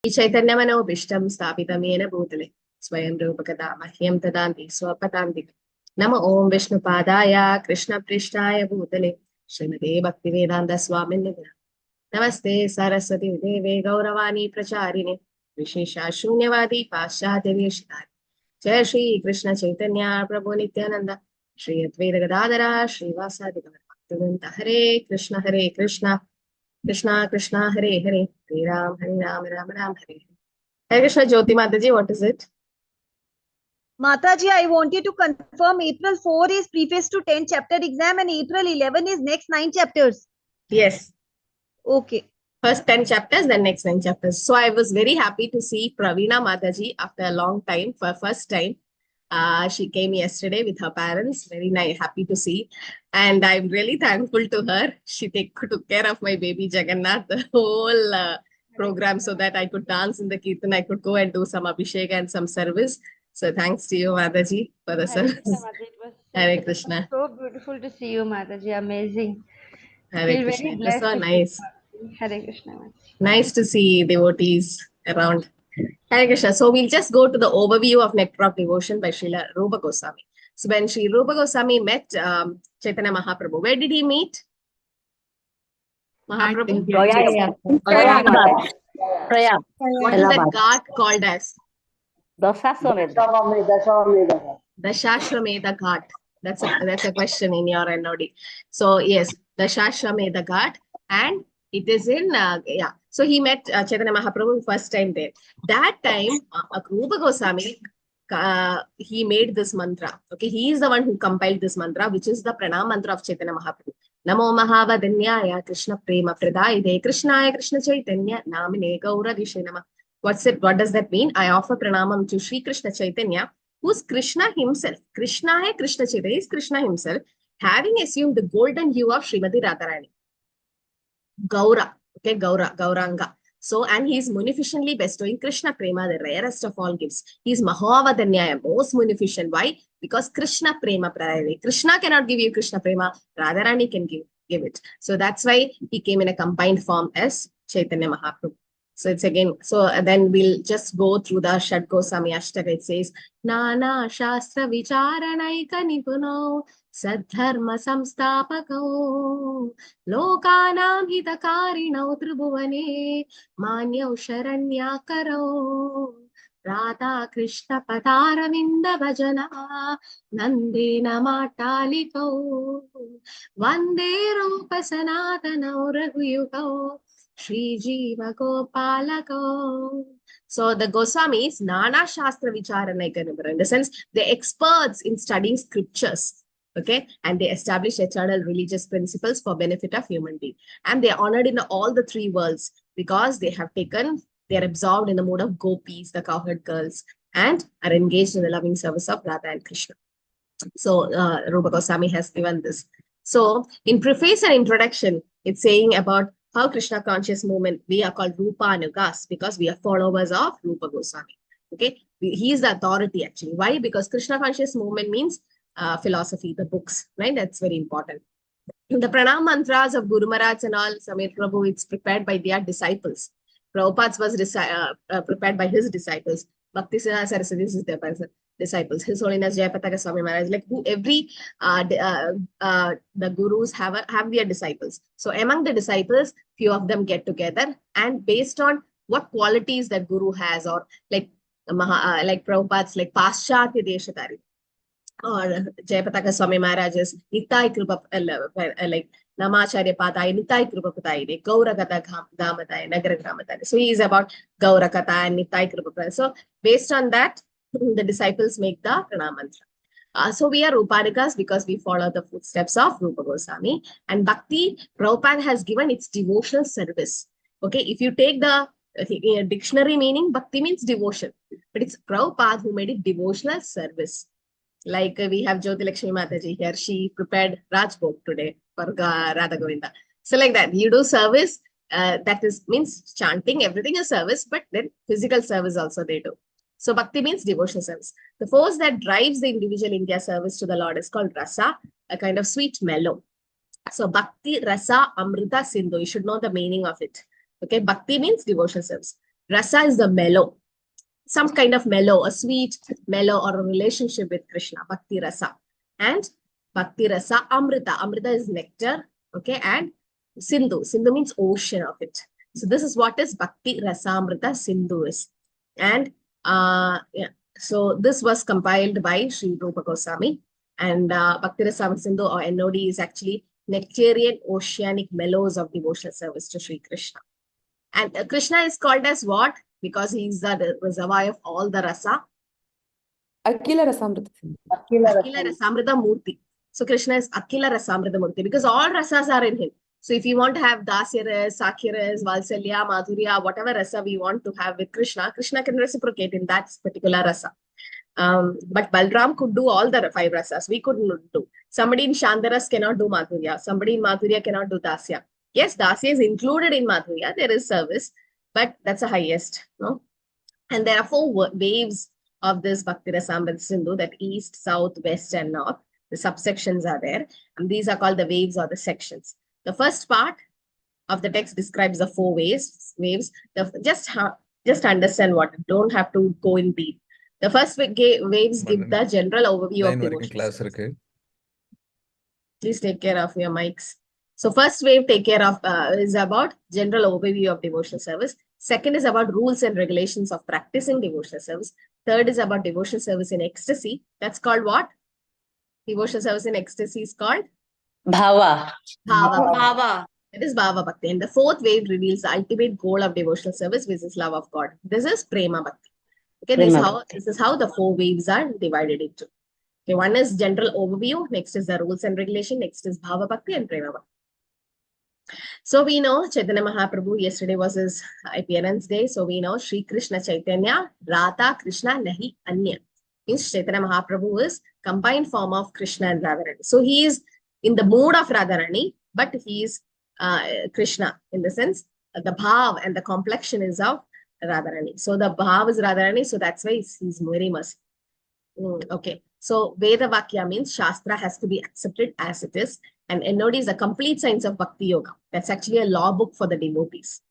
Chaitanyamanopistam sthapitamena bhutale swayam rupakada mahyam tadanti swapatanti. Nama Om Vishnu Padaya Krishna Prishtaya Bhutale Srimate Bhaktivedanta Swamini Namaste Saraswati Deve Gauravani Pracharine Vishesha Shunyavadi Paschatya Vishitari Jai Shri Krishna Chaitanya Prabhu Nityananda Shri Advaita Gadadara Shri Vasadi Bhaktivedanta Hare Krishna Krishna Krishna Hare Hare Hare Ram Ram Ram Hare Hare Krishna. Jyoti Mataji, what is it? Mataji, I want you to confirm April 4 is preface to 10 chapter exam and April 11 is next 9 chapters. Yes. Okay. First 10 chapters, then next 9 chapters. So I was very happy to see Praveena Mataji after a long time, for first time. She came yesterday with her parents. Very nice, happy to see. And I'm really thankful to her. She took care of my baby Jagannath, the whole program, so that I could dance in the Kirtan. I could go and do some Abhishek and some service. So thanks to you, Mataji, for the service. Hare Krishna. So beautiful to see you, Mataji. Amazing. Hare Krishna. It was so nice. Hare Krishna. Nice to see devotees around. Hare Krishna. So we'll just go to the overview of Nectar of Devotion by Srila Rupa Goswami. So when Sri Rupa Goswami met Chaitanya Mahaprabhu, where did he meet? Mahaprabhu? Prayag. What is that ghat called as? Dashashwamedha Ghat. That's a question in your NOD. So yes, Dashashwamedha Ghat, and it is in So he met Chaitanya Mahaprabhu first time there. That time, Rupa Goswami, he made this mantra. Okay, he is the one who compiled this mantra, which is the pranam mantra of Chaitanya Mahaprabhu. Namo Mahavadanyaya Krishna Prema Pradayide Krishnaya Krishna Chaitanya Namine Gaura Dishe Nama. What's it? What does that mean? I offer pranamam to Sri Krishna Chaitanya, who's Krishna himself. Krishna Chaitanya is Krishna himself, having assumed the golden hue of Srimati Radharani. Gaura, okay, Gauranga. So, and he is munificently bestowing Krishna Prema, the rarest of all gifts. He is Mahavadanyaya, most munificent. Why? Because Krishna Prema Prayave. Krishna cannot give you Krishna Prema, Radharani can give it. So that's why he came in a combined form as Chaitanya Mahaprabhu. So it's again, so then we'll just go through the Shad Goswami Ashtaka. It says, Nana Shastra Vicharanaika Nipuno Sadharma Samstapako Lokanam Hitakarino Tribhuvane Manyav Sharanyakaro Radha Krishna Pataravinda Bhajana Nandena Mataliko Vande Rupa Sanatana Raghuyuko Shri Jiva Gopalako. So the Goswamis, Nana Shastra Vicharanaika, in the sense, they're experts in studying scriptures. Okay, and they establish eternal religious principles for benefit of human being. And they are honored in all the three worlds because they are absorbed in the mode of gopis, the cowherd girls, and are engaged in the loving service of Radha and Krishna. So Rupa Goswami has given this. So in preface and introduction, it's saying about how Krishna conscious movement, we are called Rupa Anugas because we are followers of Rupa Goswami. Okay, he is the authority actually. Why? Because Krishna conscious movement means philosophy, the books, right? That's very important. The pranam mantras of Guru Maharaj and all, Samir Prabhu, it's prepared by their disciples. Prabhupada's was prepared by his disciples. Bhakti Siddhanta Saraswati is their disciples. His Holiness Jayapataka Swami Maharaj, like the gurus have their disciples. So among the disciples, few of them get together, and based on what qualities that guru has, or like Prabhupada's like Paschatya Deshatari, or Jayapataka Swami Maharaj's Nitai Kripa, like Namacharya Padaya Nitai Kripa Padaya, Gaurakata Damataya, Nagara Gramataya. So he is about Gaurakata and Nitai Kripa. So based on that, the disciples make the pranam mantra. So we are Rupanikas because we follow the footsteps of Rupa Goswami. And Bhakti, Prabhupada has given its devotional service. Okay, if you take the dictionary meaning, Bhakti means devotion. But it's Prabhupada who made it devotional service. Like we have Jyoti Lakshmi Mataji here. She prepared Rajbhog today for Radha Govinda. So like that, you do service. That means chanting, everything is service, but then physical service also they do. So Bhakti means devotional service. The force that drives the individual in their service to the Lord is called Rasa, a kind of sweet mellow. So Bhakti, Rasa, Amrita, Sindhu. You should know the meaning of it. Okay, Bhakti means devotional service. Rasa is the mellow, some kind of mellow, a sweet mellow or a relationship with Krishna, Bhakti Rasa. And Bhakti Rasa Amrita. Amrita is nectar, okay, and Sindhu. Sindhu means ocean of it. So this is what is Bhakti Rasa Amrita Sindhu is. And yeah, so this was compiled by Sri Rupa Goswami. And Bhakti Rasa Amrita Sindhu or NOD is actually nectarian oceanic mellows of devotional service to Sri Krishna. And Krishna is called as what? Because he is the reservoir of all the rasa. Akila Rasamrita. Akila Rasamrita Murti. So Krishna is Akila Rasamrita Murti because all rasas are in him. So if you want to have Dasya ras, Sakya ras, Valsalya, Madhurya, whatever rasa we want to have with Krishna, Krishna can reciprocate in that particular rasa. But Balram could do all the 5 rasas. We couldn't do. Somebody in Shandaras cannot do Madhurya. Somebody in Madhurya cannot do Dasya. Yes, Dasya is included in Madhurya. There is service, but that's the highest. No? And there are 4 waves of this Bhakti Rasamrita Sindhu, that east, south, west, and north. The subsections are there. And these are called the waves or the sections. The first part of the text describes the 4 waves. Just understand what. Don't have to go in deep. The first waves give the general overview of devotion. Please take care of your mics. So first wave is about general overview of devotional service. Second is about rules and regulations of practicing devotional service. Third is about devotional service in ecstasy. That's called what? Devotional service in ecstasy is called? Bhava. Bhava. It is Bhava Bhakti. And the 4th wave reveals the ultimate goal of devotional service, which is love of God. This is Prema Bhakti. Okay, this is how the 4 waves are divided into. Okay, one is general overview, next is the rules and regulation, next is Bhava Bhakti and Prema Bhakti. So we know Chaitanya Mahaprabhu, yesterday was his appearance day. So we know Sri Krishna Chaitanya, Radha Krishna Nahi Anya. Means Chaitanya Mahaprabhu is combined form of Krishna and Radharani. So he is in the mood of Radharani, but he is Krishna in the sense the bhav and the complexion is of Radharani. So the bhav is Radharani, so that's why he's very merciful. Okay. So Veda Vakya means Shastra has to be accepted as it is. And NOD is a complete science of Bhakti Yoga. That's actually a law book for the devotees.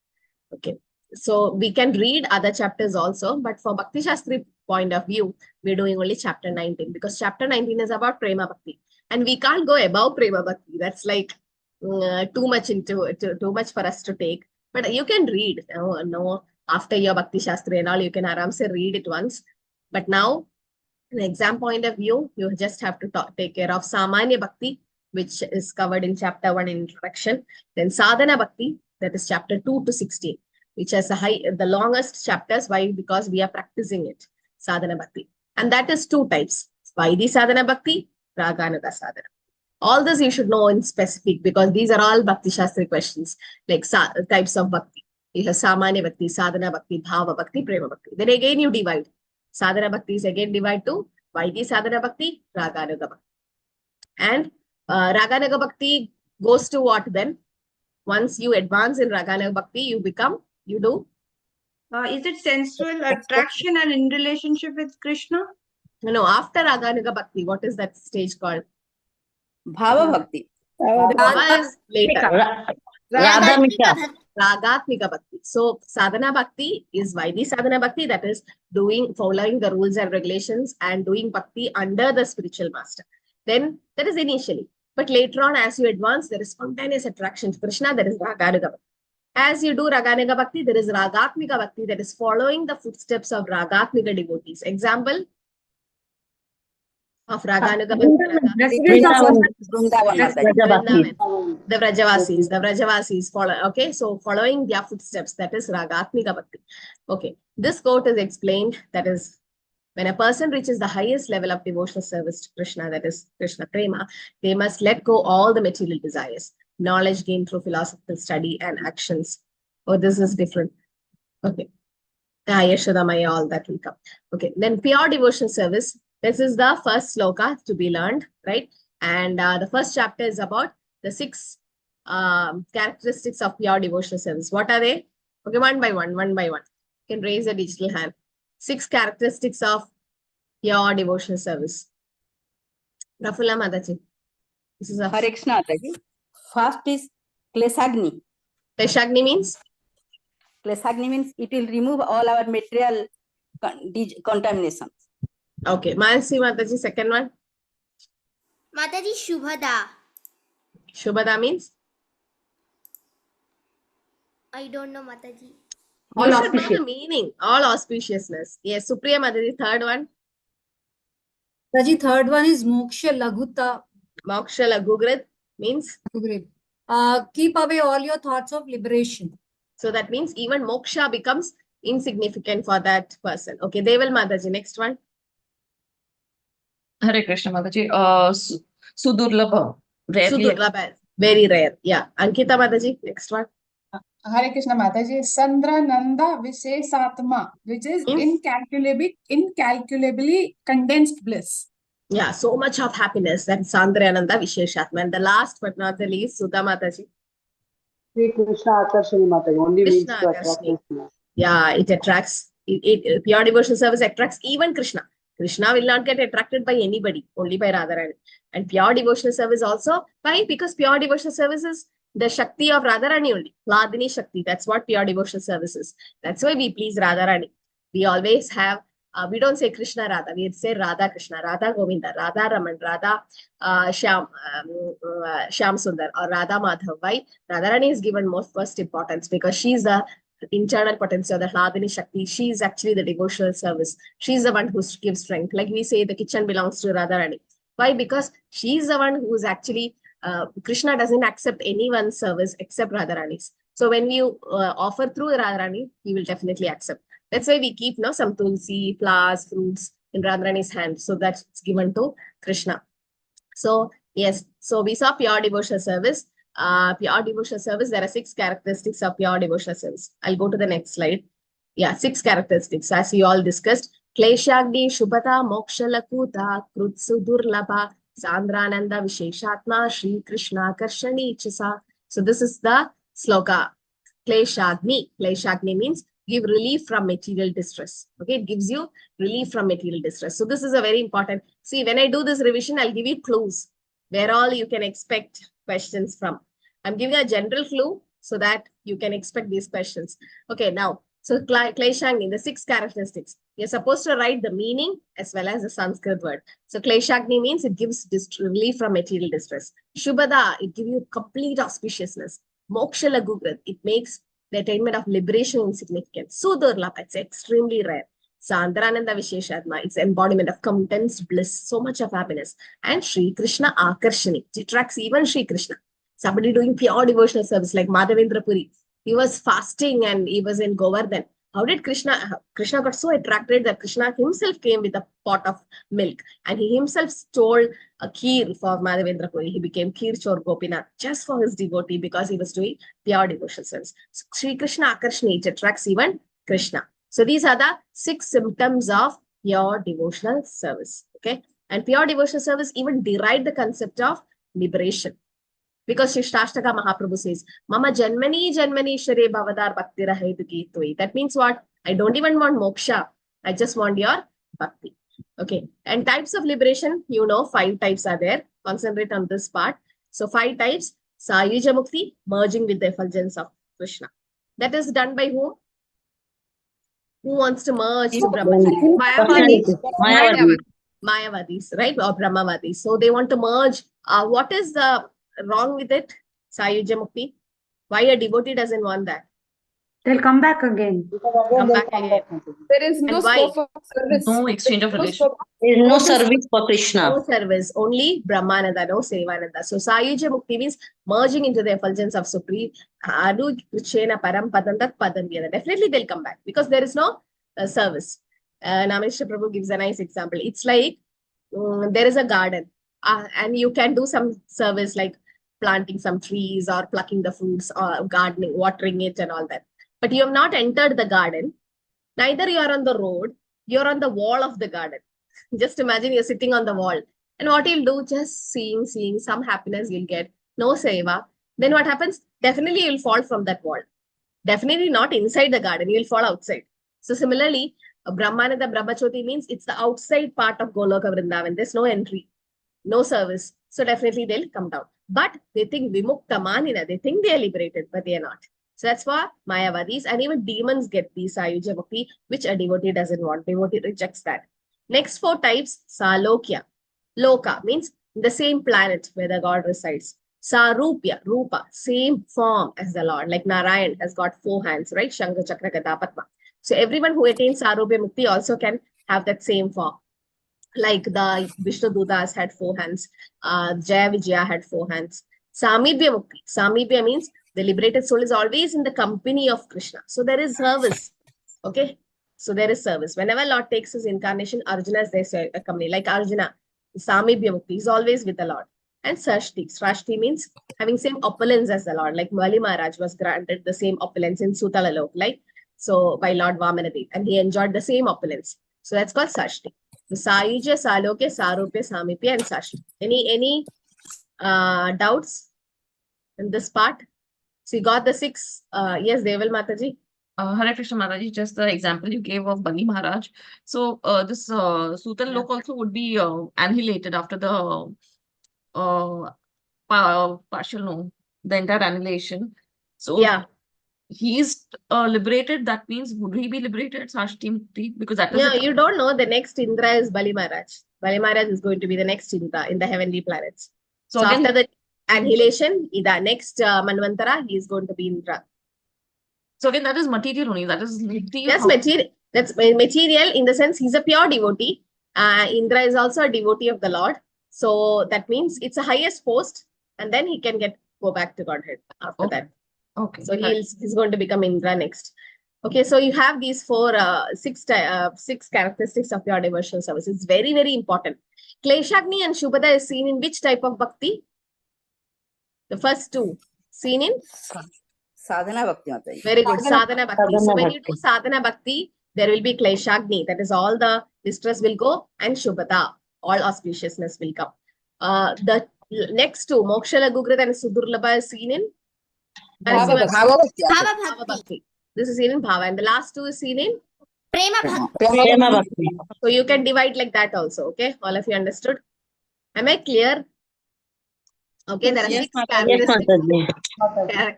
Okay. So we can read other chapters also, but for Bhakti Shastri point of view, we're doing only chapter 19 because chapter 19 is about Prema Bhakti. And we can't go above Prema Bhakti. That's like too much for us to take. But you can read. No, after your Bhakti Shastri and all, you can aramse read it once. But now, in exam point of view, you just have to take care of Samanya Bhakti, which is covered in chapter 1 in introduction. Then Sadhana Bhakti, that is chapter 2 to 16, which has the longest chapters. Why? Because we are practicing it, Sadhana Bhakti. And that is 2 types, Vaidhi Sadhana Bhakti, Raganuga Sadhana. All this you should know in specific because these are all Bhakti Shastri questions, like types of Bhakti. You have Samanya Bhakti, Sadhana Bhakti, Bhava Bhakti, Prema Bhakti. Then again you divide. Sadhana Bhakti is again divided to Vaidhi Sadhana Bhakti, Raganuga Bhakti. And Raganuga Bhakti goes to what then? Once you advance in Raganuga Bhakti, you do? Is it sensual attraction and in relationship with Krishna? No, after Raganuga Bhakti, what is that stage called? Bhava Bhakti. Bhava is later. Radhamika. Ragatmika Bhakti. So Sadhana Bhakti is Vaidhi Sadhana Bhakti, that is following the rules and regulations and doing Bhakti under the spiritual master. Then that is initially. But later on, as you advance, there is spontaneous attraction to Krishna, that is Raganuga Bhakti. As you do Raganuga Bhakti, there is Ragatmika Bhakti, that is following the footsteps of Ragatmika devotees. Example of Raganuga Bhakti. The Vrajavasis follow. Okay, so following their footsteps, that is Ragatmika Bhakti. Okay, this quote is explained, that is, when a person reaches the highest level of devotional service to Krishna, that is Krishna Prema, they must let go all the material desires, knowledge gained through philosophical study and actions. Oh, this is different. Okay. Yashodamaya, all that will come. Okay, then pure devotional service. This is the first sloka to be learned, right? And the first chapter is about the 6 characteristics of pure devotional service. What are they? Okay, one by one. You can raise a digital hand. 6 characteristics of pure devotional service. Prafulla Mataji. This is a Hare Krishna. First is Kleshagni. Kleshagni means? Kleshagni means it will remove all our material contaminations. Okay, Mansi Mataji, second one. Mataji Shubhada. Shubhada means? I don't know, Mataji. All You should know auspicious. the meaning. All auspiciousness. Yes, Supriya Mataji, third one. Mataji, third one is Moksha Laguta. Moksha Lagugrit means? Keep away all your thoughts of liberation. So that means even moksha becomes insignificant for that person. Okay, Deval Mataji, next one. Hare Krishna Mataji. Sudurlabha. Rarely. Sudurlabha, very rare. Yeah. Ankita Mataji, next one. Hare Krishna Mataji, Sandrananda Vishesatma, which is Means? incalculably condensed bliss. Yeah, so much of happiness. That's Sandrananda Visheshatma. And the last but not the least, Sudha Mataji. Sri Krishna Akarshani Mataji only means Krishna to attract Akarshani. Krishna. Yeah, it attracts, pure devotional service attracts even Krishna. Krishna will not get attracted by anybody, only by Radharani. And pure devotional service also, why? Because pure devotional service is the Shakti of Radharani only. Hladini Shakti, that's what pure devotional service is. That's why we please Radharani. We always have, we don't say Krishna Radha, we say Radha Krishna, Radha Govinda, Radha Raman, Radha Shyam Sundar or Radha Madhav. Why? Radharani is given most first importance because she is the internal potency, the Hladini Shakti. She is actually the devotional service. She is the one who gives strength. Like we say, the kitchen belongs to Radharani. Why? Because she is the one who is actually, Krishna doesn't accept anyone's service except Radharani's. So when we offer through Radharani, he will definitely accept. That's why we keep some tulsi, flowers, fruits in Radharani's hand. So that's given to Krishna. So yes, so we saw pure devotional service. Pure devotional service, there are 6 characteristics of pure devotional service. I'll go to the next slide. Yeah, 6 characteristics as you all discussed. Kleshagni Shubhata Moksha Lakuta Krutsu Durlabha Sandrananda Visheshatma Shri Krishna Karshani Chisa. So this is the sloka. Kleshagni. Kleshagni means give relief from material distress. Okay, it gives you relief from material distress. So this is a very important. See, when I do this revision, I'll give you clues where all you can expect questions from. I'm giving a general clue so that you can expect these questions. Okay, now, so Kleshagni, the 6 characteristics. You're supposed to write the meaning as well as the Sanskrit word. So Kleshagni means it gives relief from material distress. Shubhada, it gives you complete auspiciousness. Moksha Lagugrat, it makes the attainment of liberation insignificant. Sudurlabha, it's extremely rare. Sandrananda Visheshatma, it's embodiment of condensed bliss, so much of happiness. And Shri Krishna Akarshani, it attracts even Shri Krishna. Somebody doing pure devotional service like Madhavendra Puri, he was fasting and he was in Govardhan. How did Krishna got so attracted that Krishna himself came with a pot of milk and he himself stole a kheer for Madhavendra Puri. He became Kheer Chor Gopinath just for his devotee because he was doing pure devotional service. So Shri Krishna Akarshani, it attracts even Krishna. So these are the 6 symptoms of pure devotional service. Okay. And pure devotional service even derived the concept of liberation. Because Shashtaka Mahaprabhu says, Mama Janmani Janmani Shri Bhavadar Bhakti Rahetu Kitui. That means what? I don't even want moksha. I just want your bhakti. Okay. And types of liberation, 5 types are there. Concentrate on this part. So 5 types. Sayuja Mukti, merging with the effulgence of Krishna. That is done by whom? Who wants to merge to Brahmacharya? Mayavadis, right? Or Brahmavadis. So they want to merge. What is the wrong with it? Sayuja Mukti. Why a devotee doesn't want that? They'll come back again. Come back again. There is no scope of service. No exchange of relation. There is no service for Krishna. No service, only Brahmananda, no Sevananda. So Sayuja Mukti means merging into the effulgence of Supreme. Definitely they'll come back because there is no service. Nameshwar Prabhu gives a nice example. It's like there is a garden and you can do some service like planting some trees or plucking the fruits or gardening, watering it and all that. But you have not entered the garden. Neither you are on the road, you're on the wall of the garden. Just imagine you're sitting on the wall. And what you'll do, just seeing some happiness you'll get, no seva. Then what happens? Definitely you'll fall from that wall. Definitely not inside the garden, you'll fall outside. So similarly, Brahmananda Brahmachoti means it's the outside part of Goloka Vrindavan. There's no entry, no service. So definitely they'll come down. But they think Vimukta Manina, they think they are liberated, but they are not. So that's for Mayavadis, and even demons get the Sayuja Bhakti, which a devotee doesn't want. Devotee rejects that. Next 4 types, Salokya. Loka means the same planet where the God resides. Sarupya, Rupa, same form as the Lord. Like Narayan has got 4 hands, right? Shankha, Chakra, Gada, Padma. So everyone who attains Sarupya Mukti also can have that same form. Like the Vishnu Dudas had 4 hands. Jaya Vijaya had 4 hands. Samibhya Mukti. Samibhya means the liberated soul is always in the company of Krishna. So there is service. Okay. So there is service. Whenever Lord takes his incarnation, Arjuna is there company. Like Arjuna, Samibhya Mukti is always with the Lord. And Srashti. Srashti means having same opulence as the Lord. Like Mali Maharaj was granted the same opulence in Sutalalok, like so by Lord Vamanadev. And he enjoyed the same opulence. So that's called Srashti. The Sayuja, Salokya, Sarupya, Samipya, and Srashti. Any doubts in this part? So you got the 6. Yes, Deval Mataji. Hare Krishna Mataji, just the example you gave of Bali Maharaj. So this Sutal Lok also would be annihilated after the partial, no, the entire annihilation. So Yeah. he is liberated. That means would he be liberated, Sashti Mukti? Because that is Yeah, you don't know. The next Indra is Bali Maharaj. Bali Maharaj is going to be the next Indra in the heavenly planets. So again, after the annihilation, the next Manvantara, he is going to be Indra. So again, that is material only. That is Yes, material. That's material in the sense he's a pure devotee. Indra is also a devotee of the Lord. So that means it's a highest post, and then he can go back to Godhead after that. Okay. So he's going to become Indra next. Okay, so you have these 6 characteristics of your devotional service. It's very, very important. Kleshagni and Shubhada is seen in which type of bhakti? The first 2 seen in Sadhana Bhakti Mataji. very good. Sadhana Bhakti. So when you do Sadhana Bhakti, there will be Kleshagni. That is all the distress will go, and Shubhada, all auspiciousness will come. The next 2, Moksha Lagugrit and Sudurlabha is seen in Bhava Bhakti. This is seen in Bhava. And the last 2 is seen in Prema Bhakti. Prema Bhakti. So you can divide like that also. Okay, all of you understood? Am I clear? Okay, there are 6 characteristics.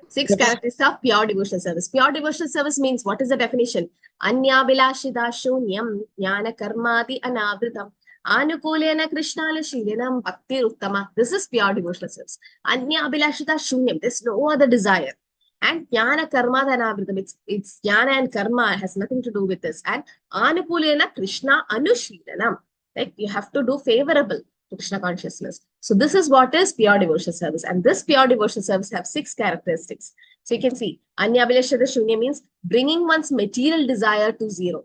6 characteristics of pure devotional service. Pure devotional service means, what is the definition? Anyabhilashida shunyam jnana karmadi anavritam anukulena krishnala shilinam bhakti uttama. This is pure devotional service. Anyabhilashida shunyam. There's no other desire. And jnana karmadi anavritam. It's jnana and karma has nothing to do with this. And anukulena krishna anushilanam. Like you have to do favorable to Krishna consciousness. So this is what is pure devotional service. And this pure devotional service have 6 characteristics. So you can see, Anyabhilashada Shunya means bringing one's material desire to 0.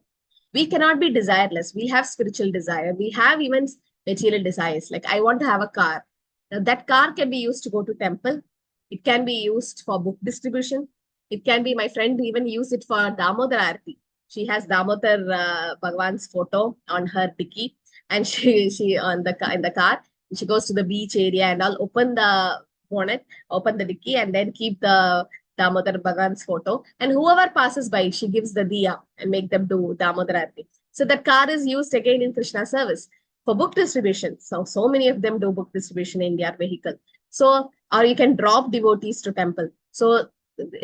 We cannot be desireless. We have spiritual desire. We have even material desires. Like I want to have a car. Now, that car can be used to go to temple. It can be used for book distribution. It can be, my friend even use it for Damodar Arati. She has Damodar Bhagwan's photo on her dicky. And she in the car, she goes to the beach area and I'll open the bonnet, open the dicky, and then keep the Damodar Bhagwan's photo. And whoever passes by, she gives the diya and make them do Damodar Arati. So that car is used again in Krishna service for book distribution. So many of them do book distribution in their vehicle. So, or you can drop devotees to temple. So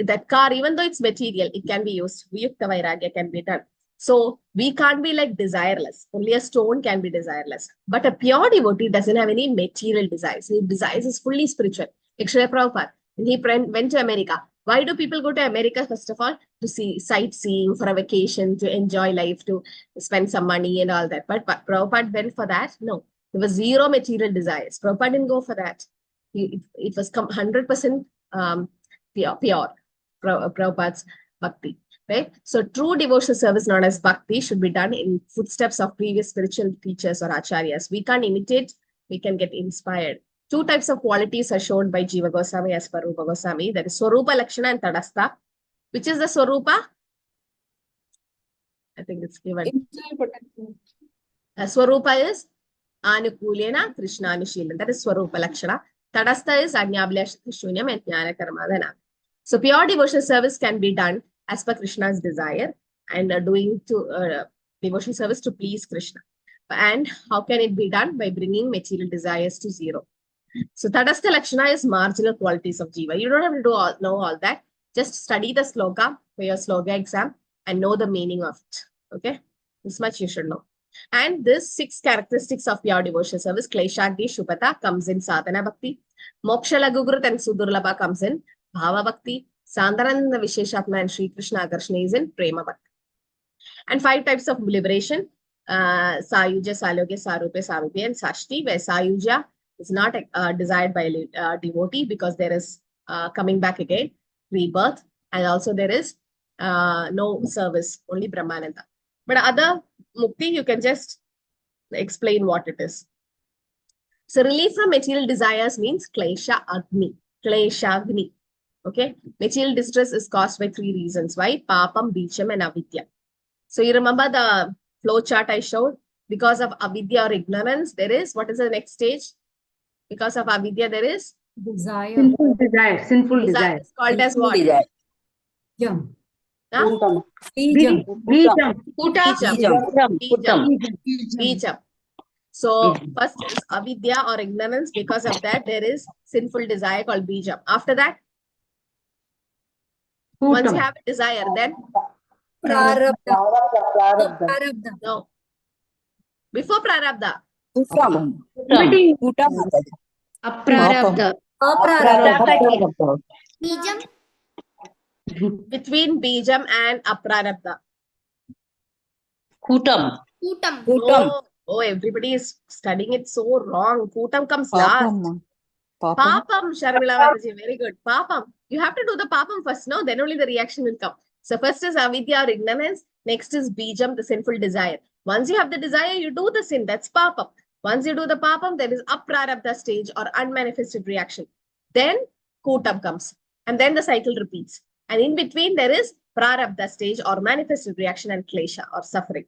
that car, even though it's material, it can be used. Viyukta Vairagya can be done. So we can't be like desireless. Only a stone can be desireless. But a pure devotee doesn't have any material desires. His desires is fully spiritual. Ikshaya Prabhupada, when he went to America, why do people go to America, first of all? To see sightseeing, for a vacation, to enjoy life, to spend some money and all that. But Prabhupada went for that? No. There was 0 material desires. Prabhupada didn't go for that. It was 100% pure. Prabhupada's bhakti. Right? So true devotional service known as bhakti should be done in footsteps of previous spiritual teachers or acharyas. We can't imitate, we can get inspired. 2 types of qualities are shown by Jiva Goswami as per Rupa Goswami. That is Swarupa Lakshana and Tadastha. Which is the Swarupa? I think it's given. Swarupa is Anukulena Krishna Anushilan. That is Swarupa Lakshana. Tadastha is Anyabhilashita Shunyam and Jnana Karmadana. So pure devotional service can be done as per Krishna's desire and doing devotional service to please Krishna. And how can it be done? By bringing material desires to 0. So Tadastha Lakshana is marginal qualities of Jiva. You don't have to know all that. Just study the sloka for your sloka exam and know the meaning of it. Okay, this much you should know. And this 6 characteristics of pure devotional service, Kleshagdi Shupata, comes in Sadhana Bhakti. Moksha Lagugurut and Sudurlabha comes in Bhava Bhakti. Sandhananda Visheshatma and Sri Krishna Akarshana is in Prema Bhakti. And 5 types of liberation, Sayuja, Salogya, Sarupe, Sarupi, and Sashti, where Sayuja is not desired by a devotee because there is coming back again, rebirth, and also there is no service, only Brahmananda. But other mukti, you can just explain what it is. So relief from material desires means Klesha Agni, Klesha Agni. Okay, material distress is caused by 3 reasons. Why? Papam, Bicham, and Avidya. So you remember the flow chart I showed? Because of avidya or ignorance, there is, what is the next stage? Because of avidya, there is Desire. Sinful desire. Sinful desire. Is called as what? Desire. Jam. Huh? Kutam. Bijam. Bijam. Bijam. So first is avidya or ignorance. Because of that, there is sinful desire called bijam. After that, once you have a desire, then Prarabdha. Prarabdha. Prarabdha. no. Before prarabdha, Aprarabdha. Aprarabdha. Bijam. between bijam and aprarabdha. Kutam. Kutam. Oh, everybody is studying it so wrong. Kutam comes last. Papam, Sharmila Mataji, very good. Papam. You have to do the papam first, no? Then only the reaction will come. So first is avidya or ignorance. Next is bijam, the sinful desire. Once you have the desire, you do the sin. That's papam. Once you do the papam, there is aprarabdha stage or unmanifested reaction. Then kutam comes. And then the cycle repeats. And in between, there is prarabdha stage or manifested reaction and klesha or suffering.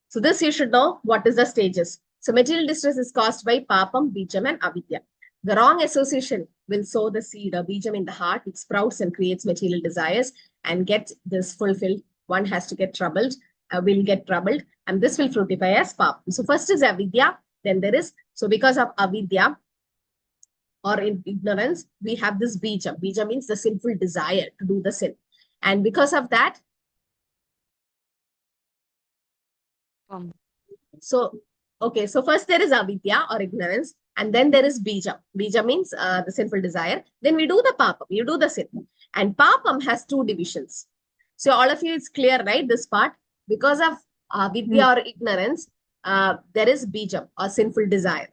So this you should know what is the stages. So material distress is caused by papam, bijam, and avidya. The wrong association will sow the seed or bijam in the heart, which sprouts and creates material desires and get this fulfilled. One has to get troubled, will get troubled, and this will fructify as papam. So first is avidya, then there is, so because of avidya or in ignorance, we have this bijam. Bijam means the sinful desire to do the sin. And because of that, so, okay, so first there is avidya or ignorance, and then there is bija. Bija means the sinful desire. Then we do the papam, you do the sin. And papam has 2 divisions. So all of you, it's clear, right, this part? Because of avidya or ignorance, there is bija or sinful desire.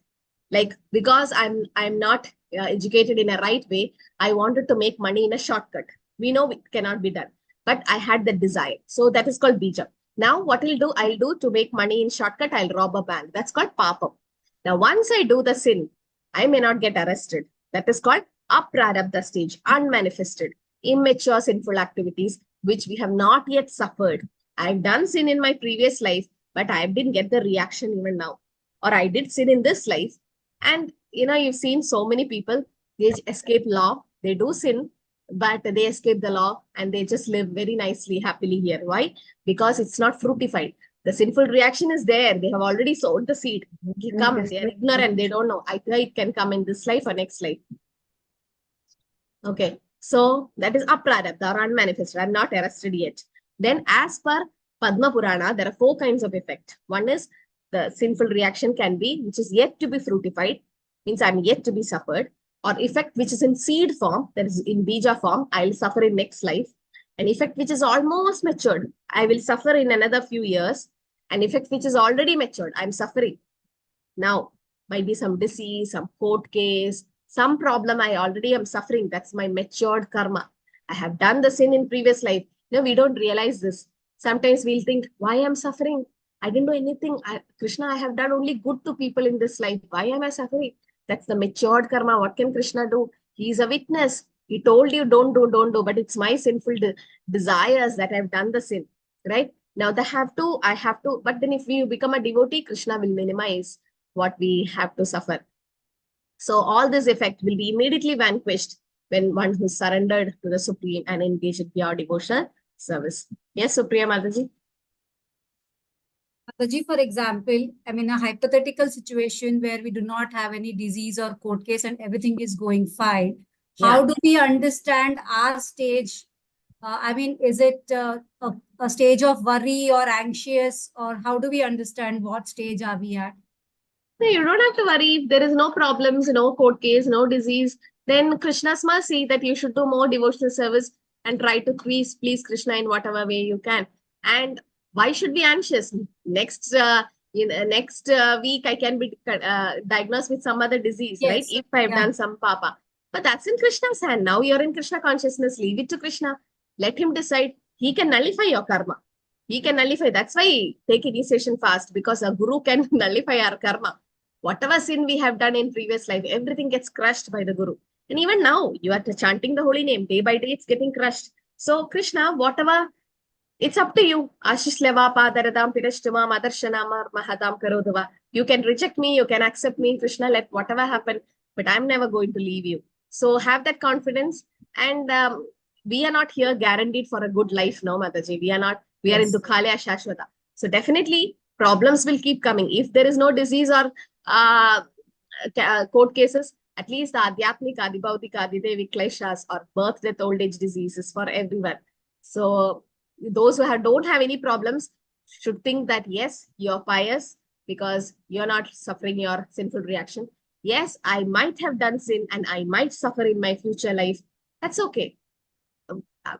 Like, because I'm not educated in a right way, I wanted to make money in a shortcut. We know it cannot be done, but I had the desire. So that is called bija. Now, what I'll do to make money in shortcut, I'll rob a bank. That's called papam. Now, once I do the sin, I may not get arrested. That is called aprarabdha stage, unmanifested, immature sinful activities, which we have not yet suffered. I've done sin in my previous life, but I didn't get the reaction even now. Or I did sin in this life. And, you know, you've seen so many people, they escape law, they do sin, but they escape the law and they just live very nicely, happily here. Why? Because it's not fructified. The sinful reaction is there. They have already sowed the seed. It comes. They are ignorant. They don't know. Either it can come in this life or next life. Okay. So that is aprarabdha or unmanifested. I'm not arrested yet. Then as per Padma Purana, there are 4 kinds of effect. One is the sinful reaction can be, which is yet to be fructified, means I'm yet to be suffered, or effect which is in seed form, that is in bija form, I'll suffer in next life. An effect which is almost matured, I will suffer in another few years. An effect which is already matured, I'm suffering. Now, might be some disease, some court case, some problem I already am suffering. That's my matured karma. I have done the sin in previous life. No, we don't realize this. Sometimes we'll think, why I'm suffering? I didn't do anything. Krishna, I have done only good to people in this life. Why am I suffering? That's the matured karma. What can Krishna do? He is a witness. He told you, don't do, but it's my sinful desires that I've done the sin, right? Now I have to, but then if we become a devotee, Krishna will minimize what we have to suffer. So all this effect will be immediately vanquished when one who surrendered to the Supreme and engaged in pure devotional service. Yes, Supriya Mataji? Mataji, for example, I'm in a hypothetical situation where we do not have any disease or court case and everything is going fine. How do we understand our stage? I mean, is it a stage of worry or anxious, or how do we understand what stage are we at? No, you don't have to worry. If there is no problems, no court case, no disease, then Krishna's mercy that you should do more devotional service and try to please Krishna in whatever way you can. And why should be anxious? Next week I can be diagnosed with some other disease, right? If I have done some papa. But that's in Krishna's hand. Now you're in Krishna consciousness. Leave it to Krishna. Let him decide. He can nullify your karma. He can nullify. That's why take initiation fast, because a guru can nullify our karma. Whatever sin we have done in previous life, everything gets crushed by the guru. And even now, you are chanting the holy name. Day by day, it's getting crushed. So Krishna, whatever, it's up to you. Ashish leva padaradam pirashtuma madarshanama mahadam karodava. You can reject me, you can accept me, Krishna, let whatever happen, but I'm never going to leave you. So have that confidence. And we are not here guaranteed for a good life, no, Mataji. We are in Dukhalaya Shashwata. So definitely problems will keep coming. If there is no disease or court cases, at least the Adhyatmik, Adibhautik, Adidevik kleshas or birth, death, old age diseases for everyone. So those who don't have any problems should think that yes, you're pious because you're not suffering your sinful reaction. Yes, I might have done sin and I might suffer in my future life. That's okay.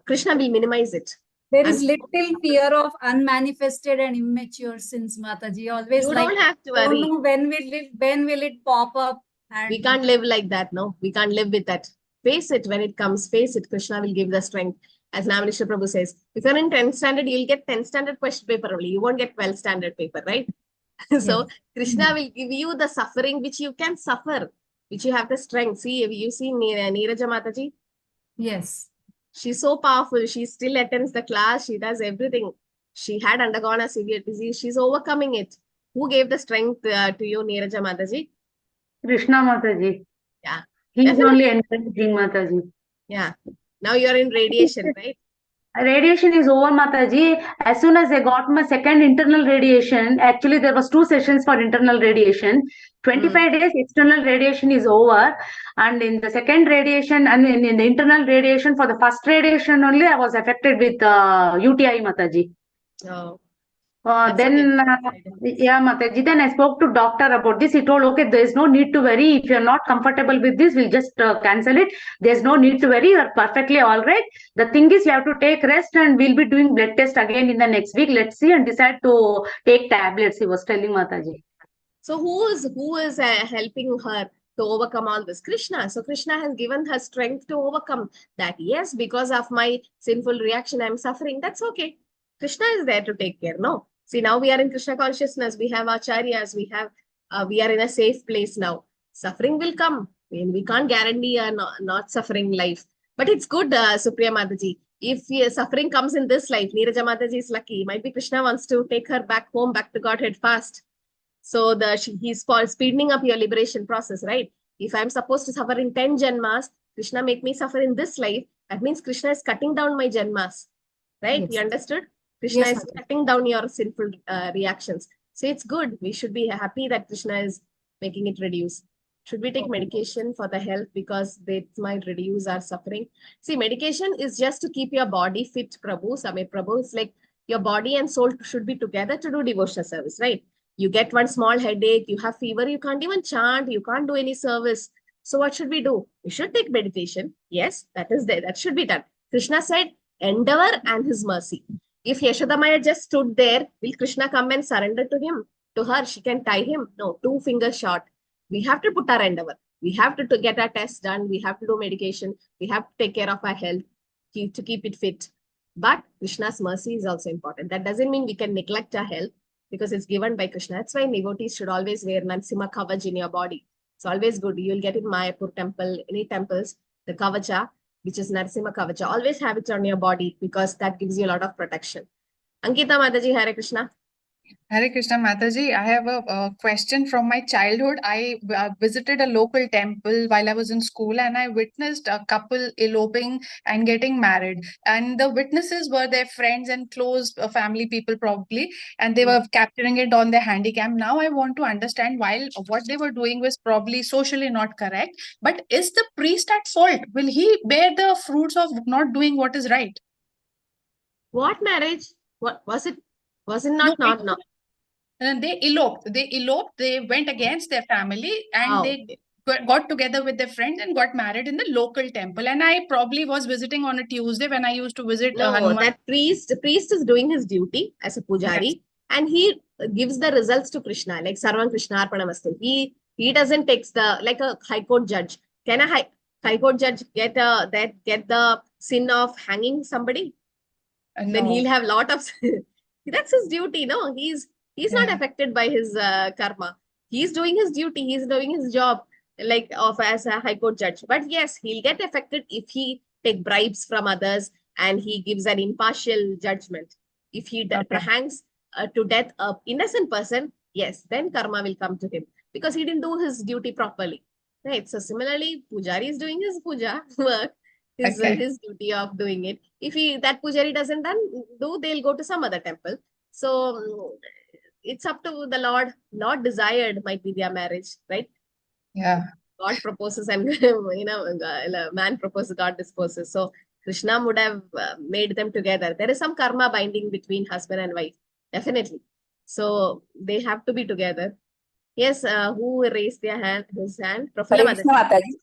Krishna will minimize it. There is little fear of unmanifested and immature sins, Mataji. Always You like, don't have to worry. don't know when will it pop up? And we can't live like that, no? We can't live with that. Face it when it comes. Face it. Krishna will give the strength. As Navalisha Prabhu says, if you're in 10th standard, you'll get 10th standard question paper only. You won't get 12th standard paper, right? So Krishna will give you the suffering which you can suffer, which you have the strength. See, you see Neeraja Mataji? Yes. She's so powerful. She still attends the class. She does everything. She had undergone a severe disease. She's overcoming it. Who gave the strength to you, Neeraja Mataji? Krishna Mataji. Yeah. He's only encouraging Mataji. Yeah. Now you're in radiation, right? Radiation is over, Mataji. As soon as I got my second internal radiation, actually there was 2 sessions for internal radiation. 25 days external radiation is over, and in the second radiation and in the internal radiation, for the first radiation only I was affected with UTI, Mataji. Oh. Then Mataji, then I spoke to doctor about this. He told, okay, there is no need to worry. If you're not comfortable with this, we'll just cancel it. There's no need to worry. You're perfectly all right. The thing is, you have to take rest, and we'll be doing blood test again in the next week. Let's see and decide to take tablets. He was telling Mataji. So who is helping her to overcome all this? Krishna. So Krishna has given her strength to overcome that. Yes, because of my sinful reaction, I'm suffering. That's okay. Krishna is there to take care. No. See, now we are in Krishna consciousness. We have acharyas. We are in a safe place now. Suffering will come. We can't guarantee a not suffering life. But it's good, Supriya Mataji. If suffering comes in this life, Neeraja Mataji is lucky. Might be Krishna wants to take her back home, back to Godhead fast. So he's speeding up your liberation process, right? If I'm supposed to suffer in 10 janmas, Krishna make me suffer in this life. That means Krishna is cutting down my janmas, right? Yes. You understood? Krishna is cutting down your sinful reactions. So it's good. We should be happy that Krishna is making it reduce. Should we take medication for the health because it might reduce our suffering? See, medication is just to keep your body fit, Prabhu. Samir Prabhu, it's like your body and soul should be together to do devotional service, right? You get one small headache, you have fever, you can't even chant, you can't do any service. So what should we do? We should take meditation. Yes, that is there. That should be done. Krishna said, endeavor and his mercy. If Yashodamaya just stood there, will Krishna come and surrender to him? To her, she can tie him? No, 2 fingers short. We have to put our endeavor. We have to get our tests done. We have to do medication. We have to take care of our health to keep it fit. But Krishna's mercy is also important. That doesn't mean we can neglect our health because it's given by Krishna. That's why devotees should always wear Narasimha Kavach in your body. It's always good. You'll get in Mayapur temple, any temples, the Kavacha, which is Narasimha Kavacha. Always have it on your body because that gives you a lot of protection. Ankita Mataji, Hare Krishna. Hare Krishna Mataji, I have a question from my childhood. I visited a local temple while I was in school, and I witnessed a couple eloping and getting married. And the witnesses were their friends and close family people, probably, and they were capturing it on their handycam. Now I want to understand, while what they were doing was probably socially not correct, but is the priest at fault? Will he bear the fruits of not doing what is right? What marriage? What was it? Was it No, not? And they eloped. They went against their family, and Oh, they okay. got together with their friends and got married in the local temple. And I probably was visiting on a Tuesday when I used to visit No, Hanuman. that priest is doing his duty as a pujari, Yes. and he gives the results to Krishna, like Sarvam Krishna Arpanamastu. He doesn't take the, like a high court judge. Can a high court judge get the sin of hanging somebody? Then No. he'll have lot of that's his duty. No, he's not Yeah. affected by his karma. He's doing his duty, he's doing his job, like of as a high court judge. But yes, he'll get affected if he take bribes from others and he gives an impartial judgment. If he Okay. hangs to death a innocent person, yes, then karma will come to him because he didn't do his duty properly, right? So similarly, pujari is doing his puja work, Okay. his duty of doing it. If that pujari doesn't do, they'll go to some other temple. So it's up to the Lord. Lord desired might be their marriage, right? Yeah. God proposes and man proposes, God disposes. So Krishna would have made them together. There is some karma binding between husband and wife, definitely. So they have to be together. Yes, who raised their hand? His hand. Profula Hare Krishna Mataji. Mataji.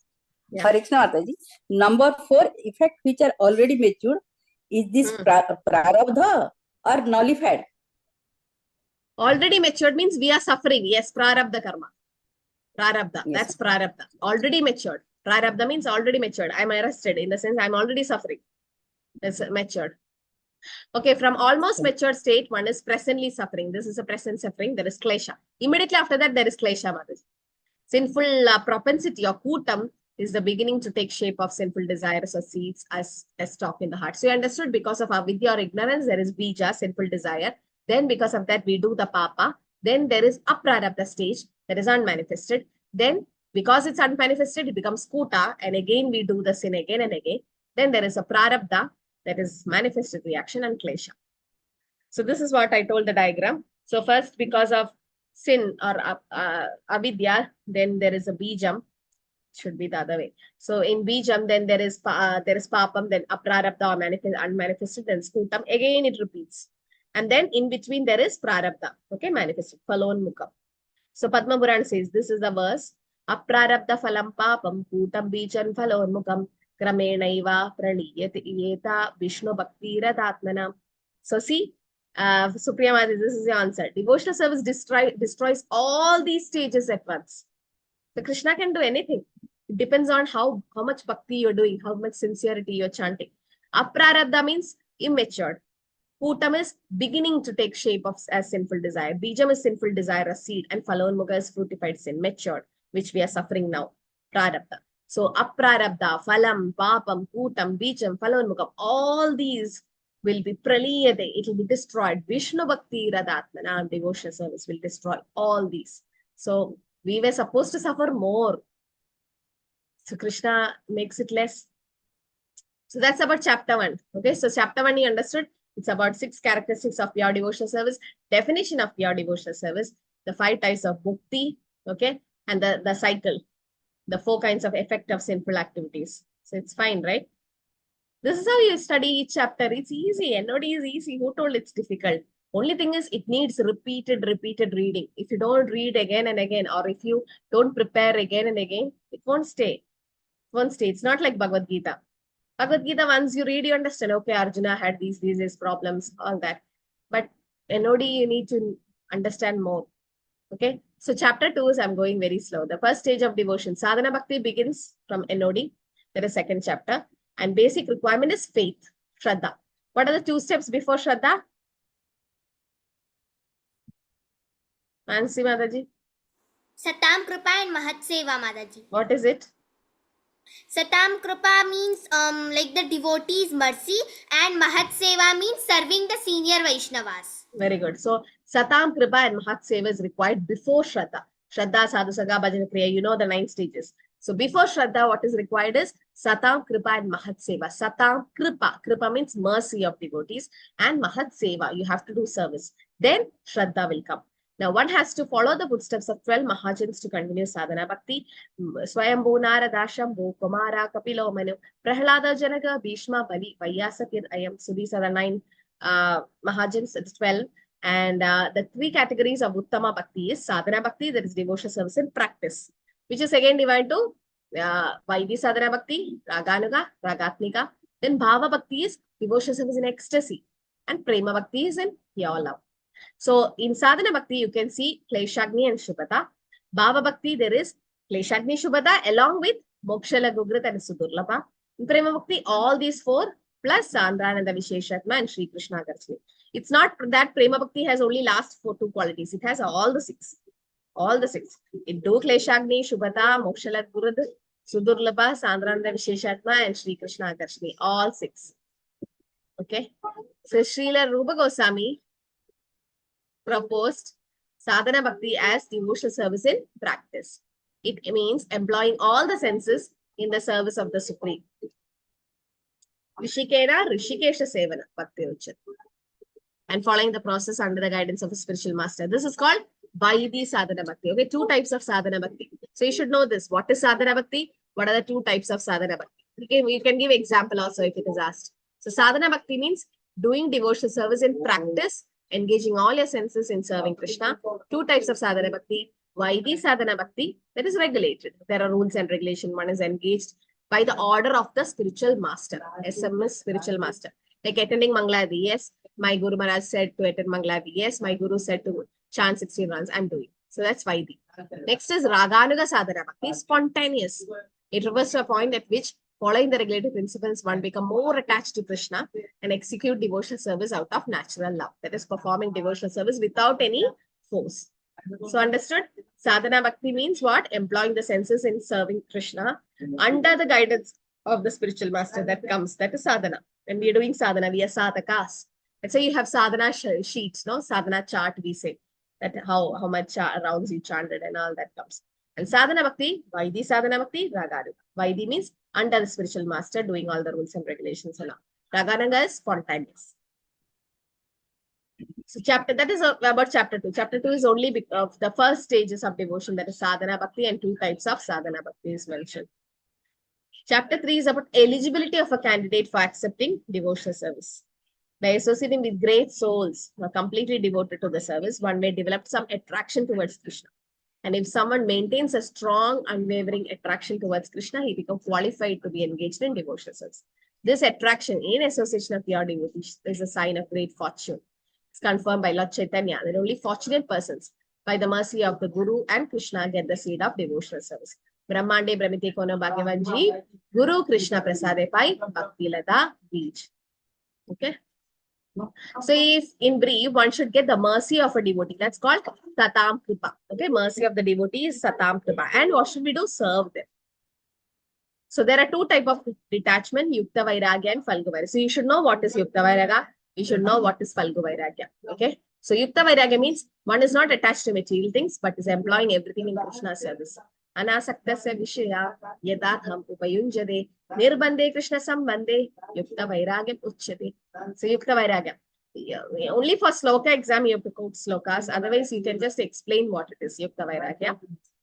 Yeah. Hare Krishna Mataji. Number 4, effect which are already matured. Is this prarabdha or nullified? Already matured means we are suffering. Yes, prarabdha karma. Prarabdha. Yes, That's prarabdha. Already matured. Prarabdha means already matured. I'm arrested in the sense I'm already suffering. That's matured. Okay, from almost matured state, one is presently suffering. This is a present suffering. There is klesha. Immediately after that, there is klesha, Mataji. Sinful propensity or kutam is the beginning to take shape of sinful desires or seeds as stock in the heart. So you understood, because of avidya or ignorance, there is bija, sinful desire. Then because of that, we do the papa. Then there is aprarabdha stage, that is unmanifested. Then because it's unmanifested, it becomes kuta, and again we do the sin again and again. Then there is a prarabdha, that is manifested reaction, and klesha. So this is what I told the diagram. So first, because of sin or avidya, then there is a bijam. Should be the other way. So in bijam, then there is papam, then aprarabdha or unmanifested, then skutam. Again it repeats. And then in between there is prarabdha, okay, manifested, phalonmukam. So Padma Puran says, this is the verse, aprarabdha phalam papam kutam bijam phalonmukam kramenaiva praniyate yeta Vishnu bhakti radatmanam. So see, Supriya Mataji, this is the answer. Devotional service destroys all these stages at once. So Krishna can do anything. It depends on how much bhakti you're doing, how much sincerity you're chanting. Aprarabdha means immature. Kutam is beginning to take shape as sinful desire. Bijam is sinful desire, a seed, and Phalonmukha is fruitified sin, matured, which we are suffering now. Prarabdha. So aprarabdha, phalam, papam, kutam, bijam, Phalonmukha, all these will be praliyate, it will be destroyed. Vishnu bhakti radatmana, devotional service will destroy all these. So we were supposed to suffer more. So Krishna makes it less. So that's about chapter 1. Okay, so chapter 1 you understood. It's about 6 characteristics of pure devotional service, definition of pure devotional service, the 5 types of bhakti, okay, and the cycle, the 4 kinds of effect of sinful activities. So it's fine, right? This is how you study each chapter. It's easy. NOD is easy. Who told it's difficult? Only thing is, it needs repeated reading. If you don't read again and again, or if you don't prepare again and again, it won't stay. It won't stay. It's not like Bhagavad Gita. Bhagavad Gita, once you read, you understand, okay, Arjuna had these problems, all that. But NOD, you need to understand more. Okay. So chapter 2 is, I'm going very slow. The first stage of devotion. Sadhana Bhakti begins from NOD. There is second chapter. And basic requirement is faith, Shraddha. What are the 2 steps before Shraddha? Mansi Mataji. Satam Kripa and Mahat Seva, Mataji. What is it? Satam Kripa means like the devotee's mercy, and Mahat Seva means serving the senior Vaishnavas. Very good. So Satam Kripa and Mahat Seva is required before Shraddha. Shraddha, Sadhusanga, Bhajana Kriya, you know the 9 stages. So before Shraddha, what is required is Satam Kripa and Mahat Seva. Satam Kripa. Kripa means mercy of devotees. And Mahat Seva, you have to do service. Then Shraddha will come. Now, one has to follow the footsteps of 12 Mahajans to continue sadhana bhakti. Swayambhu, Narada, Shambhu, Kumara, Kapilo, Manu, Prahlada, Janaka, Bhishma, Bali, Vaiyasakir, Ayam. So these are the 9 Mahajans, it's 12. And the 3 categories of Uttama Bhakti is sadhana bhakti, that is devotional service in practice, which is again divided to Vaidhi sadhana bhakti, Raganuga, Ragatnika. Then Bhava bhakti is devotional service in ecstasy. And Prema bhakti is in pure love. So in sadhana bhakti, you can see Kleshagni and Shubhata. Bhava bhakti, there is Kleshagni, Shubhata along with Mokshala, Gugrit and Sudurlabha. In Prema bhakti, all these 4 plus Sandrananda Visheshatma and Sri Krishna Garchani. It's not that Prema bhakti has only last 2 qualities. It has all the 6. All the 6. It do Kleshagni, Shubhata, Mokshala, Gugrit, Sudurlabha, Sandrananda Visheshatma and Sri Krishna Garchani. All 6. Okay. So Srila Rupa Goswami proposed sadhana bhakti as devotional service in practice. It means employing all the senses in the service of the Supreme. Rishikena Rishikesha Sevana Bhakti Uchat. And following the process under the guidance of a spiritual master. This is called Vaidhi Sadhana Bhakti. Okay, 2 types of Sadhana Bhakti. So you should know this. What is Sadhana Bhakti? What are the 2 types of Sadhana Bhakti? You can give example also if it is asked. So Sadhana Bhakti means doing devotional service in practice, engaging all your senses in serving Krishna. 2 types of sadhana bhakti. Vaidhi sadhana bhakti, that is regulated. There are rules and regulations. One is engaged by the order of the spiritual master. SMS spiritual master. Like attending Mangalarati. Yes, my Guru Maharaj said to attend Mangalarati. Yes, my Guru said to chant 16 rounds. I'm doing. So that's Vaidhi. Next is Raganuga sadhana bhakti, spontaneous. It refers to a point at which following the regulated principles, one become more attached to Krishna and execute devotional service out of natural love. That is performing devotional service without any force. So understood? Sadhana bhakti means what? Employing the senses in serving Krishna under the guidance of the spiritual master that comes. That is sadhana. When we are doing sadhana, we are sadhakas. Let's say you have sadhana sheets, no? Sadhana chart, we say. That how much rounds you chanted and all that comes. And sadhana bhakti, Vaidhi sadhana bhakti, Raganuga. Vaidhi means under the spiritual master doing all the rules and regulations and all. Raganuga is spontaneous. So that is about chapter 2. Chapter 2 is only of the first stages of devotion, that is sadhana bhakti, and 2 types of sadhana bhakti is mentioned. Chapter 3 is about eligibility of a candidate for accepting devotional service. By associating with great souls who are completely devoted to the service, one may develop some attraction towards Krishna. And if someone maintains a strong, unwavering attraction towards Krishna, he becomes qualified to be engaged in devotional service. This attraction in association of pure devotees is a sign of great fortune. It's confirmed by Lord Chaitanya that only fortunate persons, by the mercy of the Guru and Krishna, get the seed of devotional service. Brahmande Brahmite Kono Bhagavanji, Guru Krishna Prasade Pai, Bhakti Lata Beej. Okay. So if in brief, one should get the mercy of a devotee. That's called Satam Kripa. Okay, mercy of the devotee is Satam Kripa. And what should we do? Serve them. So there are 2 types of detachment, Yukta Vairagya and Falgu Vairagya. So you should know what is Yukta Vairagya. You should know what is Falgu Vairagya. Okay. So Yukta Vairagya means one is not attached to material things, but is employing everything in Krishna's service. Anasaktasya Vishaya Yadatham Upayunjade Nirbande Krishna Sambande Yukta Vairagya Uchyate. So Yukta Vairagya. Only for sloka exam you have to quote slokas. Otherwise you can just explain what it is. Yukta Vairagya.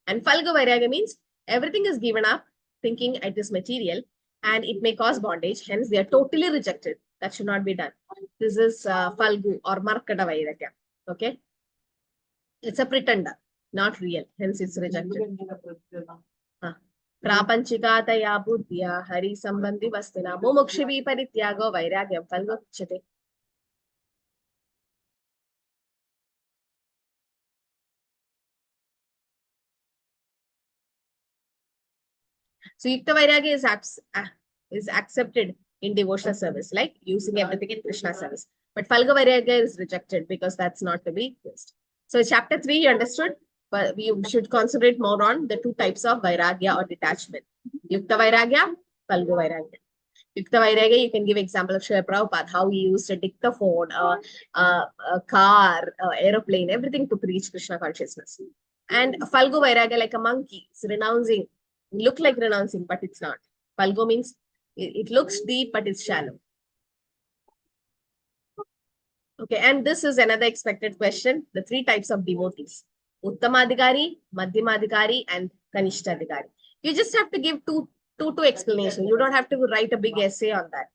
And Falgu Vairagya means everything is given up thinking it is material and it may cause bondage. Hence they are totally rejected. That should not be done. This is Falgu or Markada Vairagya. Okay. It's a pretender. Not real, hence it's rejected. Prapanchikataya buddhya hari sambandhi vastina mumukshivi parityago vairagyam falgu uchyate. So Yukta Vairagya is accepted in devotional service, like using everything in Krishna service. But Falgu Vairagya is rejected because that's not to be used. So chapter 3, you understood? But we should concentrate more on the 2 types of Vairagya or detachment. Yukta Vairagya, Falgu Vairagya. Yukta Vairagya, you can give example of Srila Prabhupada, how he used a dictaphone, a car, aeroplane, everything to preach Krishna consciousness. And Falgu Vairagya, like a monkey, it's renouncing, look like renouncing, but it's not. Falgu means it looks deep, but it's shallow. Okay, and this is another expected question. The 3 types of devotees: Uttamadhikari, Madhyamadhikari, and Kanishtadhikari. You just have to give two explanations. You don't have to write a big essay on that.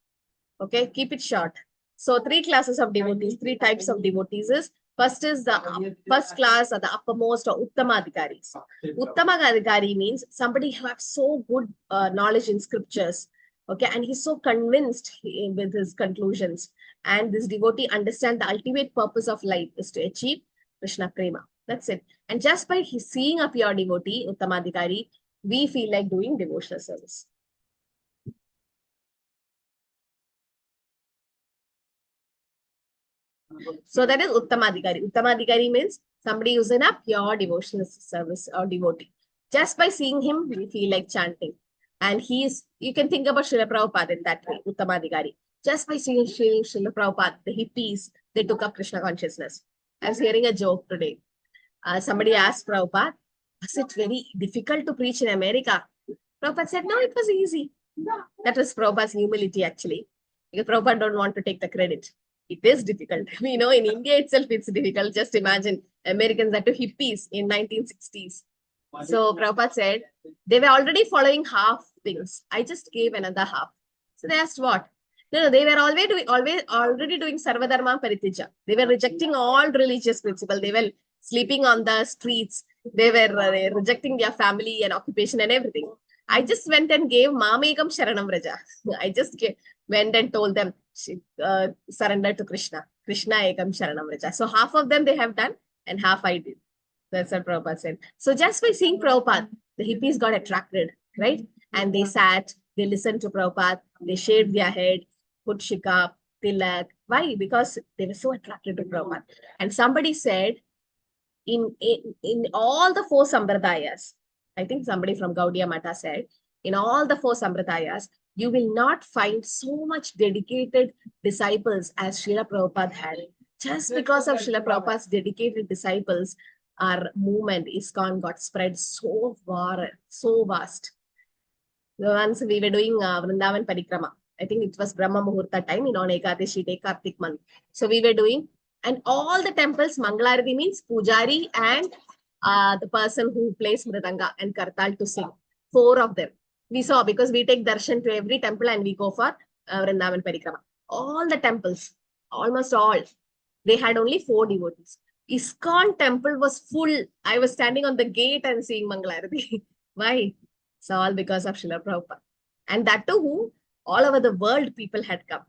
Okay, keep it short. So 3 classes of devotees, 3 types of devotees is, first is the first class or the uppermost or Uttamadhikaris. Uttamadhikari means somebody who has so good knowledge in scriptures. Okay, and he's so convinced with his conclusions. And this devotee understands the ultimate purpose of life is to achieve Krishna Prema. That's it. And just by seeing a pure devotee, Uttamadhikari, we feel like doing devotional service. So that is Uttamadhikari. Uttamadhikari means somebody who's in a pure devotional service or devotee. Just by seeing him, we feel like chanting. And you can think about Srila Prabhupada in that way, Uttamadhikari. Just by seeing Srila Prabhupada, the hippies, they took up Krishna consciousness. I was hearing a joke today. Somebody asked Prabhupada, was it very difficult to preach in America? Prabhupada said, no, it was easy. That was Prabhupada's humility, actually. Because Prabhupada don't want to take the credit. It is difficult. We know in India itself, it's difficult. Just imagine Americans are to hippies in 1960s. So Prabhupada said, they were already following half things. I just gave another half. So they asked what? No, they were already doing Sarvadharma Paritija. They were rejecting all religious principles. They were sleeping on the streets. They were rejecting their family and occupation and everything. I just went and gave Mamekam Sharanam Raja. I just went and told them, surrender to Krishna. Krishna Ekam Sharanam Raja. So half of them they have done and half I did. That's what Prabhupada said. So just by seeing Prabhupada, the hippies got attracted, right? And they sat, they listened to Prabhupada, they shaved their head, put shikha, tilak. Why? Because they were so attracted to Prabhupada. And somebody said, in all the 4 Sambradayas, I think somebody from Gaudiya Mata said, in all the 4 Sambradayas, you will not find so much dedicated disciples as Srila Prabhupada had. Just because of Srila Prabhupada's dedicated disciples, our movement, ISKCON, got spread so far, so vast. Once we were doing Vrindavan Parikrama, I think it was Brahma Muhurta time, on Ekadashi day, Kartik month. So we were doing, and all the temples, Mangalarati means Pujari and the person who plays Mridanga and Kartal to sing. 4 of them. We saw, because we take darshan to every temple and we go for Vrindavan Parikrama. All the temples, almost all, they had only 4 devotees. ISKCON temple was full. I was standing on the gate and seeing Mangalarati. Why? It's all because of Srila Prabhupada. And that too, who all over the world people had come.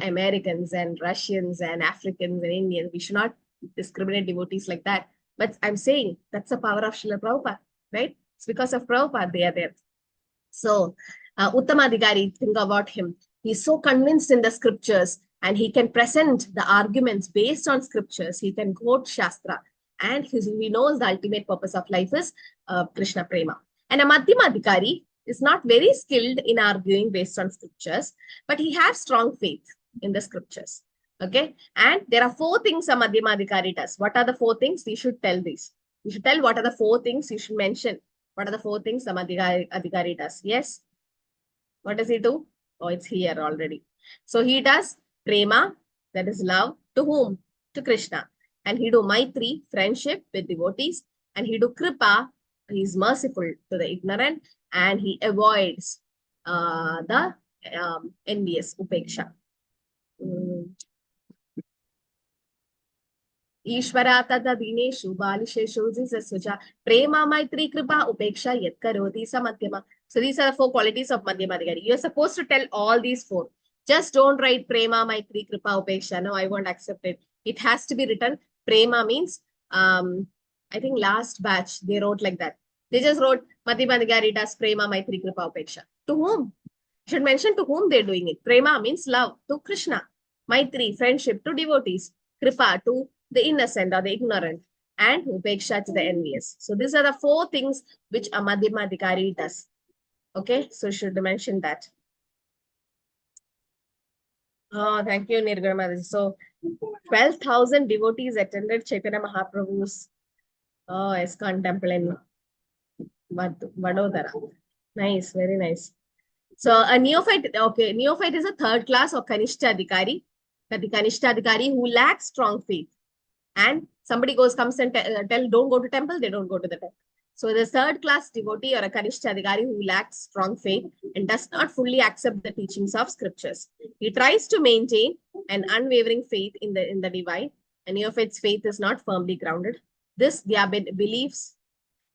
Americans and Russians and Africans and Indians. We should not discriminate devotees like that. But I'm saying that's the power of Srila Prabhupada, right? It's because of Prabhupada they are there. So, Uttamadhikari, think about him. He's so convinced in the scriptures and he can present the arguments based on scriptures. He can quote Shastra and he knows the ultimate purpose of life is Krishna Prema. And a Madhyamadhikari is not very skilled in arguing based on scriptures, but he has strong faith in the scriptures. Okay. And there are 4 things a Madhyamadhikari does. What are the 4 things? You should tell these. You should tell what are the 4 things you should mention. What are the 4 things a Madhyamadhikari does? Yes. What does he do? Oh, it's here already. So he does Prema, that is love. To whom? To Krishna. And he do Maitri, friendship with devotees. And he do Kripa, he is merciful to the ignorant. And he avoids the envious, Upeksha. Ishvara tada dineshu balisheshu jisasuja prema maitri kripa upeksha yat karoti samadhyama. So these are the 4 qualities of Madhyamadhikari. You're supposed to tell all these 4. Just don't write prema maitri kripa upeksha. No, I won't accept it. It has to be written. Prema means, I think last batch they wrote like that. They just wrote Madhyamadhikari does prema maitri kripa upeksha. To whom? You should mention to whom they're doing it. Prema means love to Krishna. Maitri, friendship to devotees. Kripa to the innocent or the ignorant. And upeksha to the envious. So these are the 4 things which a Madhyamadhikari does. Okay, so should mention that. Oh, thank you, Nirguna Mataji. So, 12,000 devotees attended Chaitanya Mahaprabhu's ISKCON temple in Vadodara. Nice, very nice. So, a neophyte, okay, neophyte is a third class or Kanishta Adhikari, who lacks strong faith. And somebody comes and tell, don't go to temple, they don't go to the temple. So the third class devotee or a Kanishta Adhikari who lacks strong faith and does not fully accept the teachings of scriptures. He tries to maintain an unwavering faith in the divine, and if its faith is not firmly grounded, their beliefs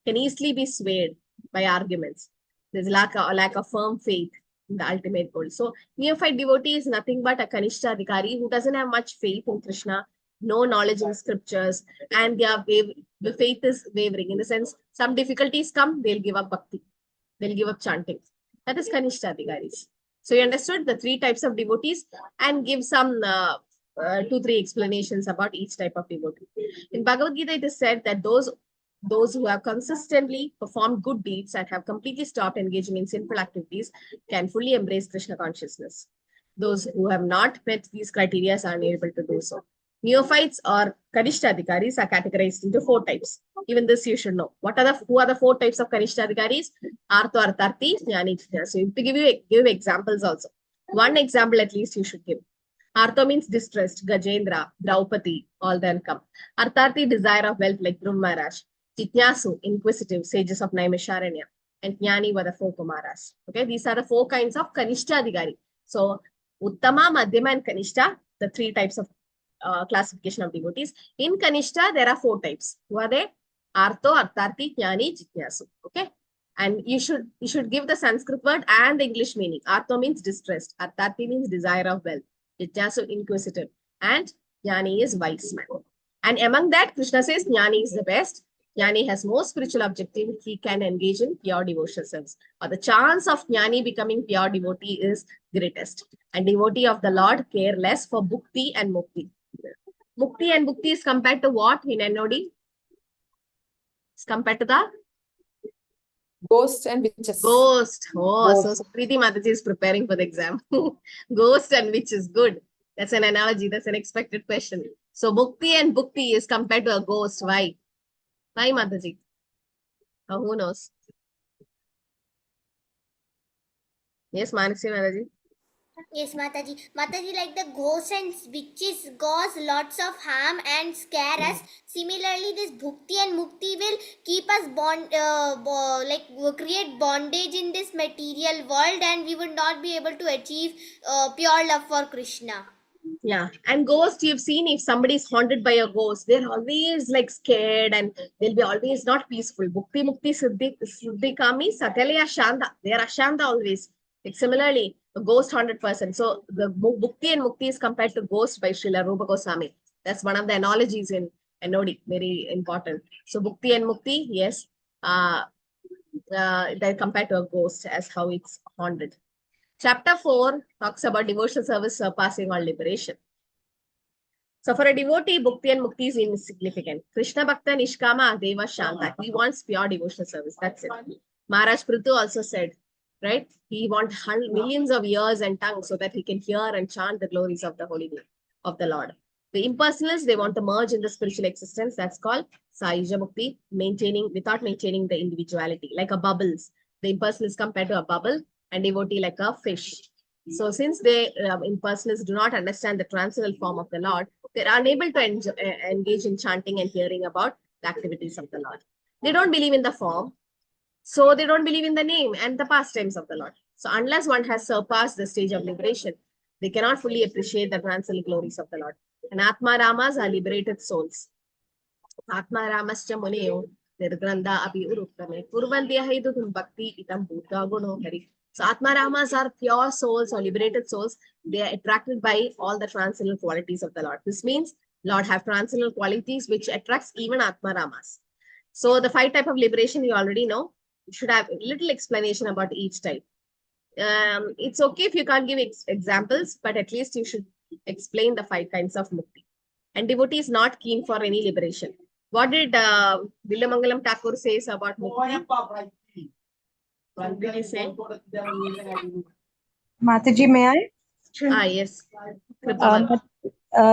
can easily be swayed by arguments. There's lack of firm faith in the ultimate goal. So neophyte devotee is nothing but a Kanishta Adhikari who doesn't have much faith in Krishna, no knowledge in scriptures, and the faith is wavering. In the sense, some difficulties come, they'll give up bhakti. They'll give up chanting. That is Kanishta Adhikaris. So you understood the three types of devotees and give some 2-3 explanations about each type of devotee. In Bhagavad Gita, it is said that those who have consistently performed good deeds and have completely stopped engaging in sinful activities can fully embrace Krishna consciousness. Those who have not met these criteria are unable to do so. Neophytes or Kanishta Adhikaris are categorized into 4 types. Even this you should know. Who are the 4 types of Kanishta Adhikaris? Artho, Artharthi, Jnani, Jnana. So to give examples also. One example at least you should give. Artho means distressed, Gajendra, Draupadi, all then come. Artharthi, desire of wealth like Dhruv Maharaj. Jitnyasu, inquisitive, sages of Naimisharanya. And Jnani were the 4 Kumaras. Okay, these are the 4 kinds of Kanishta Adhikari. So Uttama, Madhyama and Kanishta, the 3 types of classification of devotees. In Kanishta, there are 4 types. Who are they? Artho, Artharthi, Jnani, Jitnyasu. Okay. And you should give the Sanskrit word and the English meaning. Artho means distressed. Artharthi means desire of wealth. Jitnyasu, inquisitive. And Jnani is wise man. And among that, Krishna says Jnani is the best. Jnani has more spiritual objective. He can engage in pure devotional service. Or the chance of Jnani becoming pure devotee is greatest. And devotee of the Lord care less for Bhakti and Mukti. Mukti and Bhakti is compared to what in NOD? It's compared to the ghost and witches. Ghost. Oh, Ghost. so Preeti Mataji is preparing for the exam. Ghost and witch is good. That's an analogy. That's an expected question. So Mukti and Bhakti is compared to a ghost. Why? Why, Mataji? Oh, who knows? Yes, Manasi Mataji. Yes, Mataji. Mataji, like the ghosts and witches cause lots of harm and scare us. Similarly, this bhakti and mukti will keep us create bondage in this material world, and we would not be able to achieve pure love for Krishna. Yeah, and ghost, you've seen if somebody is haunted by a ghost, they're always like scared and they'll be always not peaceful. Bhakti, mukti, siddhi, kami, satyalaya, shanta. They are ashanta always. Like similarly, a ghost haunted person. So the bhakti and mukti is compared to ghost by Srila Rupa Goswami. That's one of the analogies in NOD, very important. So bhakti and mukti, yes, they're compared to a ghost as how it's haunted. Chapter 4 talks about devotional service surpassing all liberation. So for a devotee, bhakti and mukti is insignificant. Krishna Bhakta Nishkama Deva Shanta. He wants pure devotional service. That's it. Maharaj Prithu also said, right? He wants millions of ears and tongues so that he can hear and chant the glories of the holy name of the Lord. The impersonalists, they want to merge in the spiritual existence. That's called Saija Bhakti, without maintaining the individuality, like a bubbles. The impersonalists compared to a bubble and devotee like a fish. So since they impersonalists do not understand the transcendental form of the Lord, they are unable to engage in chanting and hearing about the activities of the Lord. They don't believe in the form, so they don't believe in the name and the pastimes of the Lord. So unless one has surpassed the stage of liberation, they cannot fully appreciate the transcendental glories of the Lord. And Atma Ramas are liberated souls. Atma Ramascha Muneo Nirgranda Api Uruktame Purvandiya Haidutum Bhakti Itam Bhuta Guno Hari. So Atma Ramas are pure souls or liberated souls. They are attracted by all the transcendental qualities of the Lord. This means Lord have transcendental qualities which attracts even Atma Ramas. So the 5 types of liberation you already know. You should have a little explanation about each type. It's okay if you can't give examples, but at least you should explain the 5 kinds of mukti. And devotee is not keen for any liberation. What did Villamangalam Thakur says about mukti? What did he say? Mataji, may I? Yes. Kripamal.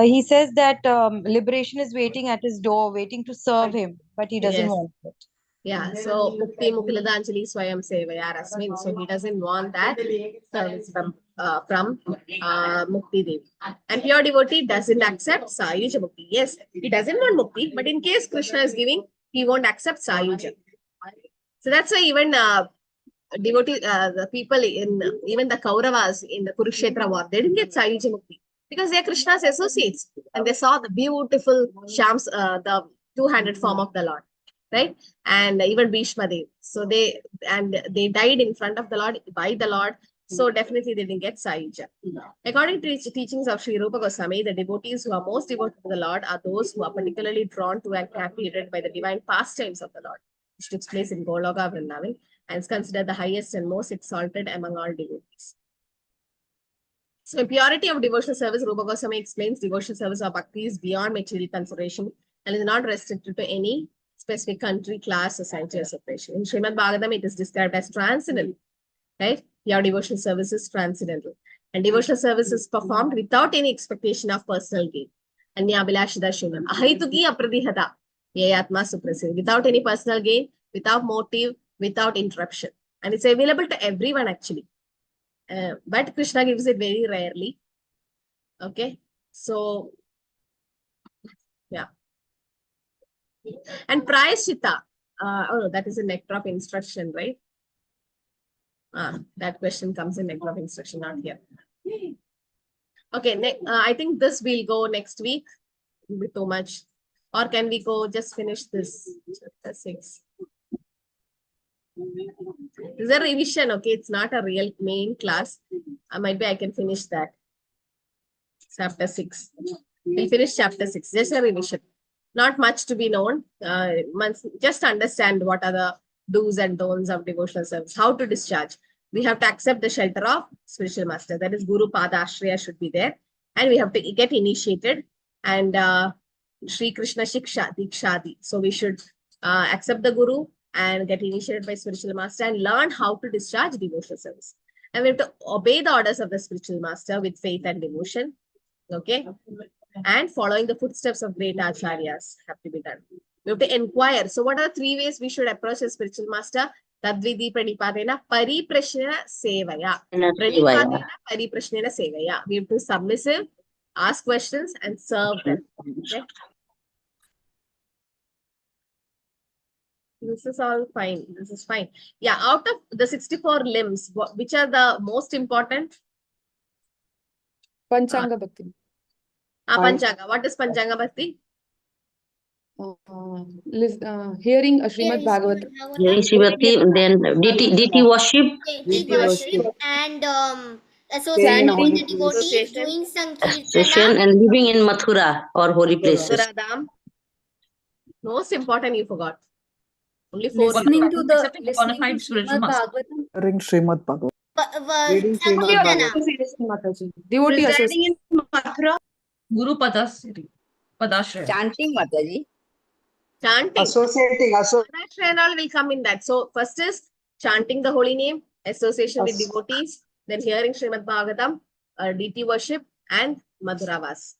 He says that liberation is waiting at his door, waiting to serve him, but he doesn't Yes. want it. Yeah, so Mukti Mukiladanjali Swayam Sevaya Rasmin. So he doesn't want that service from Mukti Devi. And pure devotee doesn't accept Sayuja Mukti. Yes, he doesn't want Mukti, but in case Krishna is giving, he won't accept Sayuja. So that's why even devotee, the people in even the Kauravas in the Kurukshetra war, they didn't get Sayuja Mukti because they are Krishna's associates and they saw the beautiful Shams, the two-handed form of the Lord, right? And even Bhishma Dev. So they died in front of the Lord by the Lord. So definitely they didn't get Sayuja. According to the teachings of Sri Rupa Goswami, the devotees who are most devoted to the Lord are those who are particularly drawn to and captivated by the divine pastimes of the Lord, which takes place in Goloka Vrindavan and is considered the highest and most exalted among all devotees. So in purity of devotional service, Rupa Goswami explains devotional service of Bhakti is beyond material consideration and is not restricted to any specific country, class, society, or separation. In Srimad Bhagavatam, it is described as transcendental, right? Your devotional service is transcendental. And devotional service is performed without any expectation of personal gain. Anyabhilashida Shunam. Ahaitugi apradihata. Yayatma suprasya. Without any personal gain, without motive, without interruption. And it's available to everyone actually. But Krishna gives it very rarely. Okay. So, yeah. And Prayashita. Oh, that is a nectar of instruction, right? That question comes in nectar of instruction, not here. Okay, I think this will go next week. It will be too much. Or can we go just finish this? Chapter 6. This is a revision, okay? It's not a real main class. Maybe I can finish that. Chapter 6. We'll finish chapter 6. Just a revision. Not much to be known. Just understand what are the do's and don'ts of devotional service. How to discharge. We have to accept the shelter of spiritual master. That is Guru Pada Ashraya should be there. And we have to get initiated. And Sri Krishna Shiksha Dikshadi. So we should accept the Guru and get initiated by spiritual master and learn how to discharge devotional service. And we have to obey the orders of the spiritual master with faith and devotion. Okay. And following the footsteps of great acharyas have to be done. We have to inquire. So what are the 3 ways we should approach a spiritual master? Tadvidi Pranipadena Pariprashnena Sevaya. Pranipadena Pariprashnena Sevaya. We have to submissive, ask questions and serve them. Okay. This is all fine. This is fine. Yeah, out of the 64 limbs, which are the most important? Panchanga Bhakti. Panchanga. What is Panchanga Bhakti? Hearing a Srimad Bhagavatam. Hearing Srimati, then DT worship. DT worship and associating with the devotees, doing Sankirtana. And living in Mathura or holy places. Most important you forgot. Only 4. Listening to the qualified spiritual master. Ring Srimad Bhagavatam. Reading Srimad Sankirtana. Devotee Residing in Mathura. Guru Padashraya. Chanting, Mataji. Chanting. Associating. And all will come in that. So first is chanting the holy name, association with devotees, then hearing Srimad Bhagavatam, DT worship, and Madhuravas.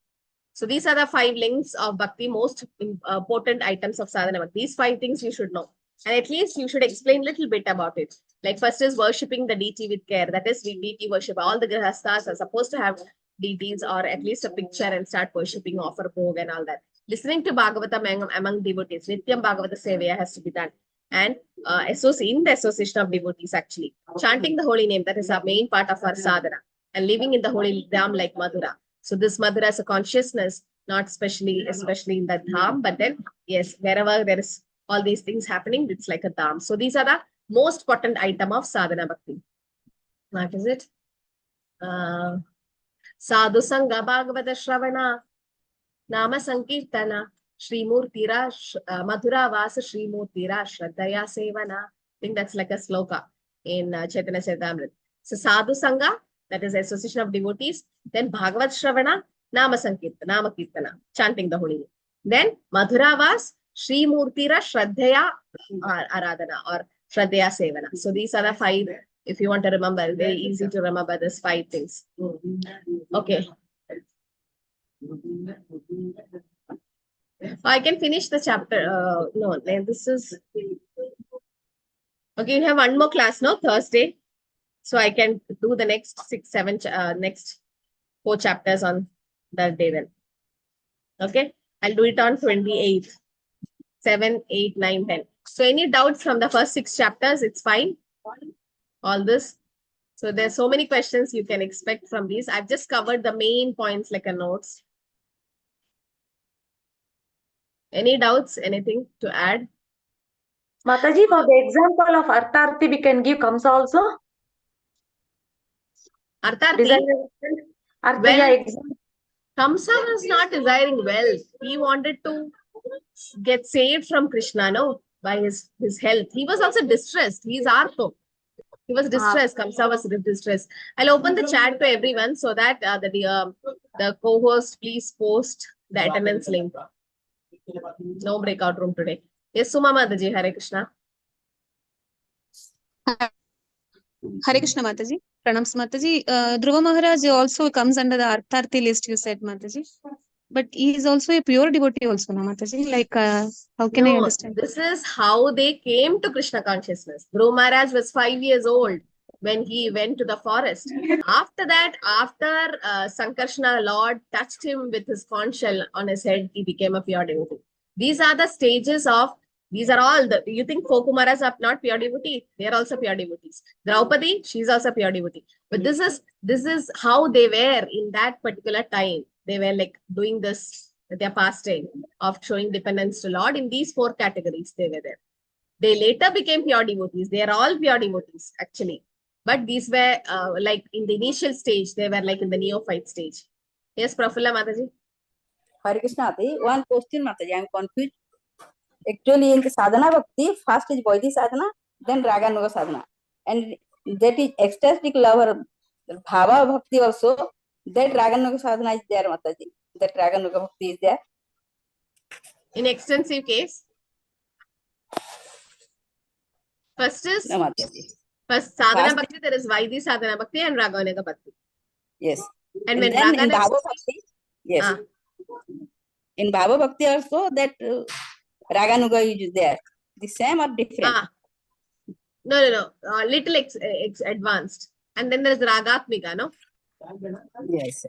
So these are the 5 links of Bhakti, most important items of sadhana Bhakti. These 5 things you should know. And at least you should explain a little bit about it. Like first is worshipping the deity with care. That is DT worship. All the grihasthas are supposed to have deities or at least a picture and start worshipping, offer bhog and all that. Listening to Bhagavatam among devotees. Nityam Bhagavata Sevaya has to be done. And in the association of devotees actually. Chanting the holy name. That is our main part of our sadhana. And living in the holy dham like Madhura. So this Madhura is a consciousness, not especially in the dham, but then yes, wherever there is all these things happening, it's like a dham. So these are the most potent item of sadhana bhakti. What is it? Sadhu Sangha Bhagavata Shravana Nama Sankirtana Shri Murtira Madhura Vasa Shri Murtira Shraddhaya Sevana. I think that's like a sloka in Chaitanya Charitamrita. So Sadhu Sangha, that is association of devotees. Then Bhagavat Shravana, Nama Sankirtana, Nama Kirtana, chanting the holy name. Then Madhura Vas, Shri Murtira Shraddhaya Aradhana or Shraddhaya Sevana. So these are the 5 If you want to remember, very easy to remember these 5 things. Okay. I can finish the chapter. No, this is okay. You have one more class, no, Thursday. So I can do the next 6, 7, next 4 chapters on that day then. Okay, I'll do it on 28th, 7, 8, 9, 10. So any doubts from the first 6 chapters? It's fine. All this. So there's so many questions you can expect from these. I've just covered the main points like a notes. Any doubts? Anything to add? Mataji, for the example of Artharthi, we can give Kamsa also. Artharthi? Well, Kamsa was not desiring wealth. He wanted to get saved from Krishna, no? By his health. He was also distressed. He's Artho. He was distressed. Kamsa was distressed. I'll open the chat to everyone so that the co-host please post the attendance link. No breakout room today. Yes, Suma Mataji, Hare Krishna. Hare Krishna Mataji. Pranams Mataji. Dhruva Maharaj also comes under the Artharthi list, you said, Mataji. But he is also a pure devotee also, no, Mataji? Like, how can I understand? This is how they came to Krishna consciousness. Dhruva Maharaj was 5 years old when he went to the forest. After that, after Sankarshana Lord touched him with his conch shell on his head, he became a pure devotee. These are the stages of, these are all the, you think 4 Kumaras are not pure devotee? They are also pure devotees. Draupadi, she's also pure devotee. But this is how they were in that particular time. They were like doing this, their pastime of showing dependence to Lord. In these 4 categories, they were there. They later became pure devotees. They are all pure devotees, actually. But these were like in the initial stage, they were like in the neophyte stage. Yes, Prafulla Mataji? Hare Krishna, one question, Mataji, I am confused. Actually, in the sadhana bhakti, first is Vaidhi sadhana, then Raganuga sadhana. And that is ecstatic lover, Bhava bhakti also, that Raganuga sadhana is there, Mataji. That Raganuga bhakti is there. In extensive case? First is? No, Mataji. First sadhana bhakti, there is Vaidhi sadhana bhakti and Raganuga bhakti. Yes. And when then Raga in Bhava bhakti, yes. In Bhava bhakti also, that Raganuga is there. The same or different? No. Little advanced. And then there is Ragatmika, no? Yes.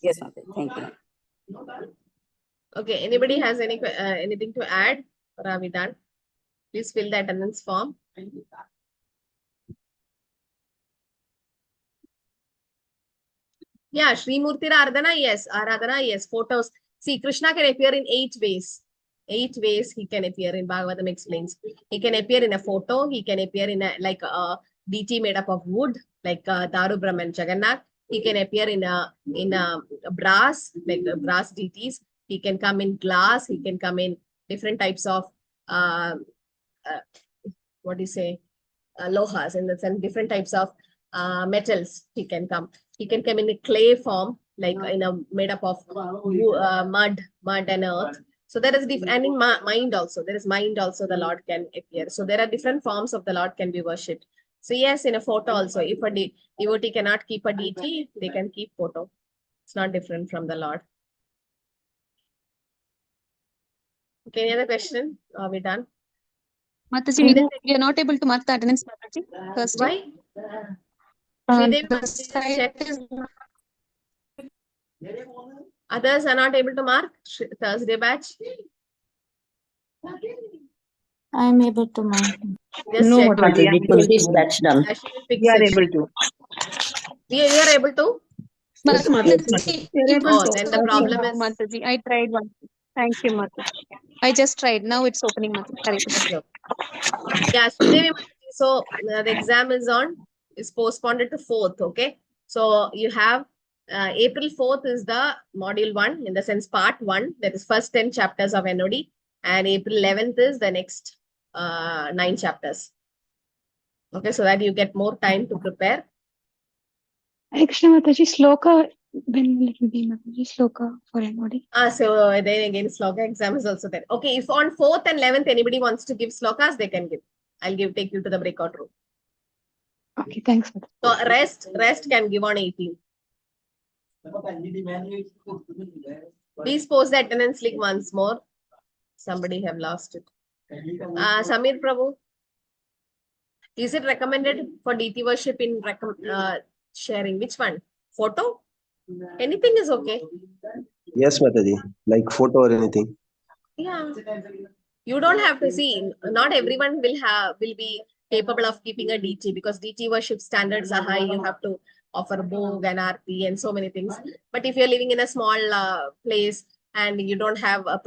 Yes, Mataji. Thank you. Okay. Anybody has anything to add? Or are we done? Please fill the attendance form. Yeah, Sri Murti Aradhana, yes. Aradhana, yes. Photos. See, Krishna can appear in 8 ways. 8 ways he can appear in Bhagavatam explains. He can appear in a photo. He can appear in a deity made up of wood, like Daru Brahman Jagannath. He can appear in a brass, like brass deities. He can come in glass. He can come in different types of what do you say? Lohas, in the sense, different types of metals. He can come. He can come in a clay form, like in a made up of mud and earth. So there is and in mind also. There is mind also. The Lord can appear. So there are different forms of the Lord can be worshipped. So yes, in a photo also. If a devotee cannot keep a deity, they can keep photo. It's not different from the Lord. Okay, any other question? Are we done? Mataji, we are not able to mark the attendance, Mataji. Why? Others are not able to mark Thursday batch. I am able to mark. Just No, check. Mataji, for this batch done. We are able to. You are able to? Yes, Mataji. Oh, then the problem is. Mataji, I tried one. Thank you, Mataji. I just tried. Now it's opening, Mataji. Yeah, Sridevi Mataji. So the exam is postponed to 4th. Okay. So you have April 4th is the module 1, in the sense part 1. That is first 10 chapters of NOD. And April 11th is the next 9 chapters. Okay, so that you get more time to prepare. Krishna Mataji, Sloka, when will it be, Mataji? Sloka for NOD? So then again, Sloka exam is also there. Okay, if on 4th and 11th anybody wants to give Slokas, they can give. I'll take you to the breakout room. Okay, thanks. Mataji. So rest can give on 18. Please post the attendance link once more. Somebody have lost it. Samir Prabhu, is it recommended for DT worship in sharing? Which one? Photo? Anything is okay. Yes, Mataji. Like photo or anything. Yeah. You don't have to see. Not everyone will be capable of keeping a DT because DT worship standards are high. You have to offer bhog and arti and so many things. But if you're living in a small place and you don't have a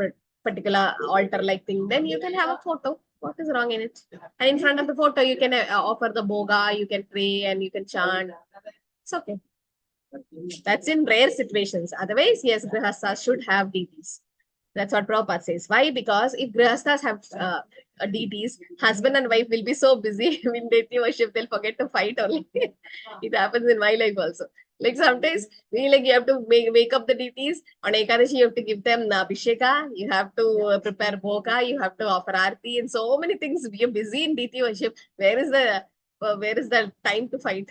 particular altar-like thing, then you can have a photo. What is wrong in it? And in front of the photo, you can offer the bhoga, you can pray and you can chant. It's okay. That's in rare situations. Otherwise, yes, grihasthas should have DTs. That's what Prabhupada says. Why? Because if grihasthas have DTs, husband and wife will be so busy in deity worship, they'll forget to fight only. It happens in my life also. Like sometimes, you have to make up the DTs. On Ekadashi, you have to give them abhisheka, you have to prepare bhoga, you have to offer arti, and so many things. We are busy in deity worship. Where is the time to fight?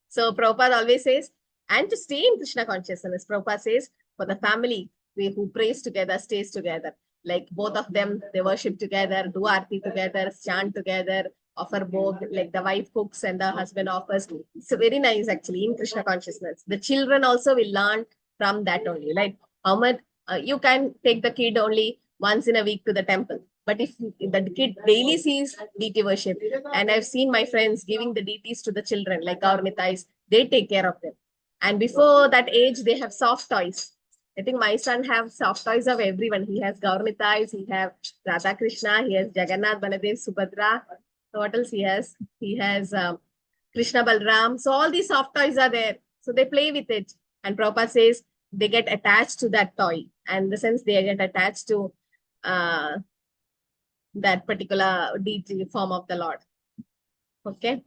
So Prabhupada always says, and to stay in Krishna consciousness, Prabhupada says, for the family, who prays together, stays together. Like both of them, they worship together, do arti together, chant together, offer bhog, like the wife cooks and the husband offers. It's very nice actually in Krishna consciousness. The children also will learn from that only. Like how much you can take the kid only once in a week to the temple. But if the kid daily sees DT worship, and I've seen my friends giving the DTs to the children, like our Nitais, they take care of them. And before that age, they have soft toys. I think my son have soft toys of everyone. He has Gaurnitais, he has Radha Krishna, he has Jagannath, Baladev, Subhadra. So what else he has? He has Krishna Balram. So all these soft toys are there. So they play with it. And Prabhupada says they get attached to that toy. And in the sense they get attached to that particular DT form of the Lord. Okay.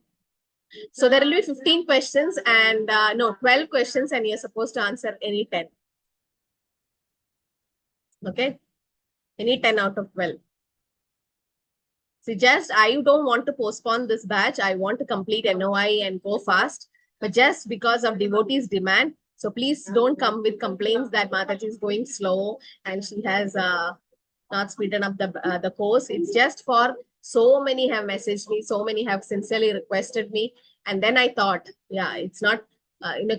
So there will be 15 questions and 12 questions and you're supposed to answer any 10. Okay. Any 10 out of 12. See, just I don't want to postpone this batch. I want to complete NOI and go fast. But just because of devotees' demand, so please don't come with complaints that Mataji is going slow and she has not speeded up the course. It's just for so many have messaged me, so many have sincerely requested me. And then I thought, yeah, it's not,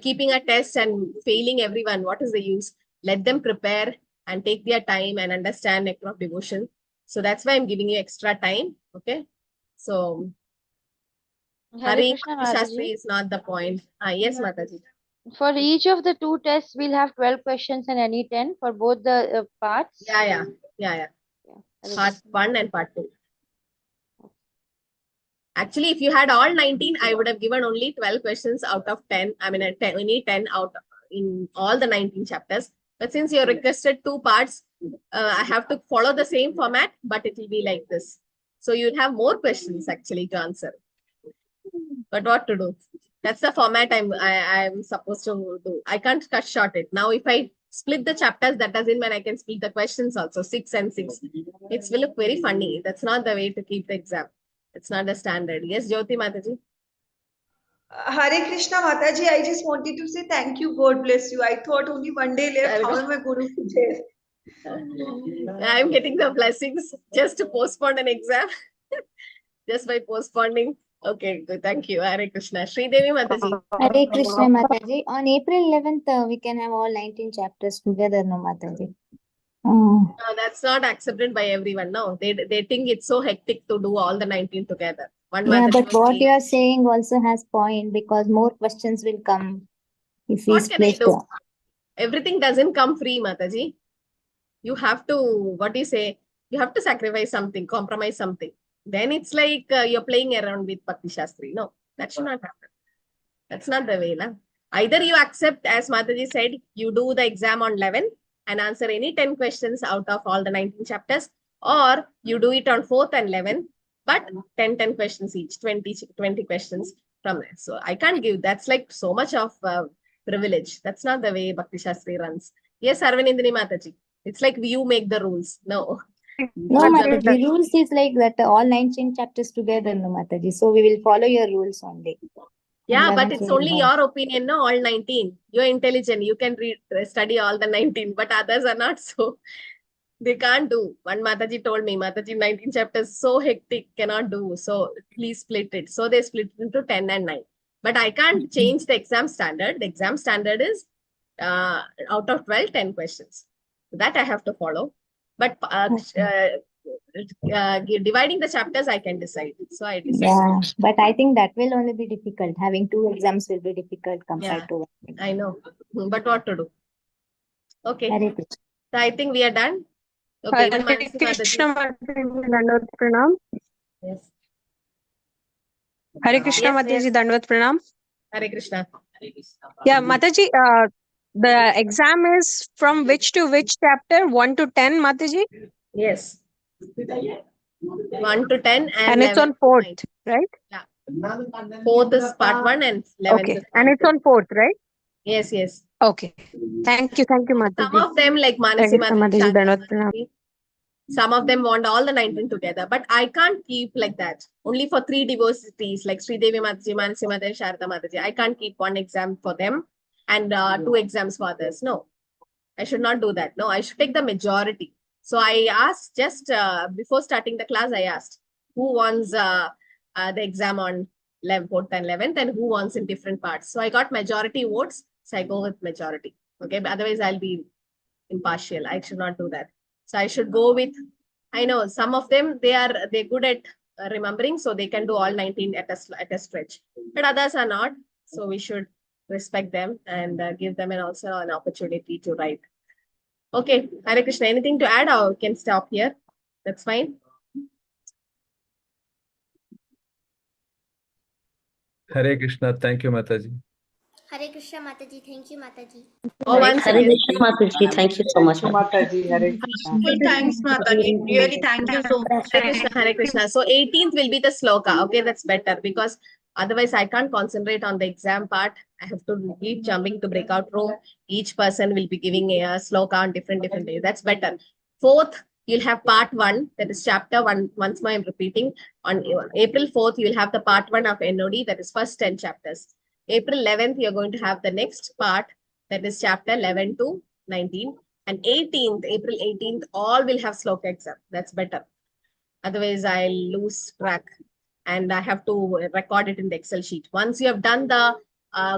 keeping a test and failing everyone. What is the use? Let them prepare and take their time and understand nectar of devotion. So that's why I'm giving you extra time. Okay. So Hari Shastri is not the point. Yes, Mataji. For each of the two tests, we'll have 12 questions and any 10 for both the parts. Yeah. Part 1 and part 2. Actually, if you had all 19, I would have given only 12 questions out of 10. I mean, only 10 out in all the 19 chapters. But since you requested 2 parts, I have to follow the same format, but it will be like this. So you'd have more questions actually to answer. But what to do? That's the format I'm supposed to do. I can't cut short it. Now, if I split the chapters, that doesn't mean I can split the questions also, 6 and 6. It will look very funny. That's not the way to keep the exam. It's not the standard. Yes, Jyoti Mataji. Hare Krishna Mataji, I just wanted to say thank you. God bless you. I thought only one day left. How am I going to prepare? I'm getting the blessings just to postpone an exam. Just by postponing. Okay, good. Thank you. Hare Krishna. Sri Devi Mataji. Hare Krishna Mataji. On April 11th, we can have all 19 chapters together, no Mataji. No, that's not accepted by everyone. No, they think it's so hectic to do all the 19 together. Yeah, but what you are saying also has point because more questions will come if we What can I split. do? Everything doesn't come free, Mataji. You have to, what do you say? You have to sacrifice something, compromise something. Then it's like you're playing around with Bhakti Shastri. No, that should not happen. That's not the way. Na? Either you accept, as Mataji said, you do the exam on 11 and answer any 10 questions out of all the 19 chapters, or you do it on 4th and 11, but 10 questions each, 20 questions from there. So I can't give, that's like so much of privilege. That's not the way Bhakti Shastri runs. Yes, Arvinindini Mataji. It's like you make the rules. No, No, Mataji, rules is like that all 19 chapters together, no, Mataji. So we will follow your rules only. Yeah, but 11th it's we will only have. your opinion, no? All 19. You're intelligent. You can study all the 19, but others are not so. They can't do. One Mataji told me, Mataji, 19 chapters so hectic, cannot do. So please split it. So they split it into 10 and 9. But I can't change the exam standard. The exam standard is out of 12, 10 questions. That I have to follow. But dividing the chapters, I can decide. So I decide. Yeah, but I think that will only be difficult. Having 2 exams will be difficult compared to one. I know. But what to do? Okay. Hare Krishna. So I think we are done. Okay, even Manasi Mataji. Dandavat Pranam. Yes. Hare Krishna, Yes, Mataji, yes. Dandavat Pranam. Hare Krishna. Yeah, Mataji, the exam is from which to which chapter? 1 to 10, Mataji? Yes. 1 to 10 And it's on 4th, right? Yeah. 4th is part 1 and 11th Okay. is And part it's 2. on 4th, right? Yes, yes. Okay. Thank you, Mataji. Some of them like Hare Manasi Krishna, Mataji, Mataji, Shanta Dandavat Pranam. Mataji, some of them want all the 19 together, but I can't keep like that. Only for 3 devotees like Sri Devi Mataji, Manasi Mataji, Sharda Mataji. I can't keep 1 exam for them and 2 exams for others. No, I should not do that. No, I should take the majority. So I asked just before starting the class, I asked who wants the exam on 4th and 11th and who wants in different parts. So I got majority votes. So I go with majority. Okay, but otherwise I'll be impartial. I should not do that. So I should go with, I know some of them, they're good at remembering, so they can do all 19 at a stretch. But others are not. So we should respect them and give them also an opportunity to write. Okay, Hare Krishna, anything to add or we can stop here? That's fine. Hare Krishna. Thank you, Mataji. Hare Krishna Mataji. Thank you, Mataji. Oh, one Hare second. Krishna, Mataji. Thank you so much. Mataji, Hare Krishna. Full thanks, Mataji. Really, thank you so much. Hare Krishna, Hare Krishna. So 18th will be the sloka. Okay, that's better because otherwise I can't concentrate on the exam part. I have to keep jumping to breakout room. Each person will be giving a sloka on different days. That's better. 4th, you'll have part 1, that is chapter 1. Once more I'm repeating. On April 4th, you'll have the part 1 of NOD, that is first 10 chapters. April 11th, you're going to have the next part, that is chapter 11 to 19. And 18th, April 18th, all will have sloka exam. That's better. Otherwise, I'll lose track and I have to record it in the Excel sheet. Once you have done the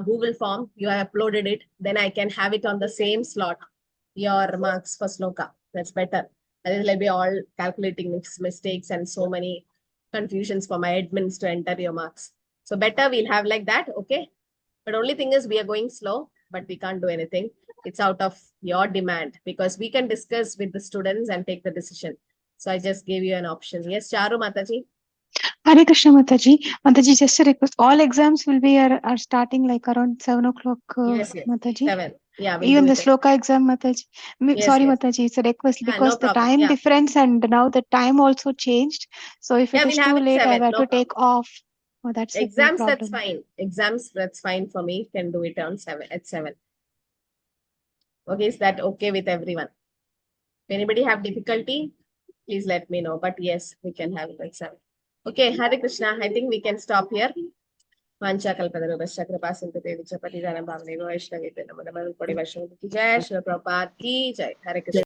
Google form, you have uploaded it, then I can have it on the same slot, your marks for sloka. That's better. Otherwise, I'll be all calculating mistakes and so many confusions for my admins to enter your marks. So better we'll have like that, okay? But only thing is we are going slow, but we can't do anything. It's out of your demand because we can discuss with the students and take the decision. So I just gave you an option. Yes, Charu Mataji. Hare Krishna, Mataji. Mataji, just a request. All exams will be are starting like around 7 o'clock, Yes, yes. Mataji. 7. Yeah, we'll Even do the it. sloka exam, Mataji. Yes, Sorry, yes. Mataji, it's a request Yeah, because no the problem. time Yeah. difference and now the time also changed. So if Yeah, it is we'll have too it late, I 7. have No to problem. take off. Oh, that's a Exams, that's problem. fine. Exams, that's fine for me. Can do it on 7 at 7. Okay, is that okay with everyone? If anybody have difficulty, please let me know. But yes, we can have it at 7. Okay, Hare Krishna. I think we can stop here. Vancha kalpatarubhasya kripa sindhu devi cha patidanam bhavane vaishnavite namo namo Gaudiya Vaishnava ki jai, Srila Prabhupada ki jai. Hare Krishna.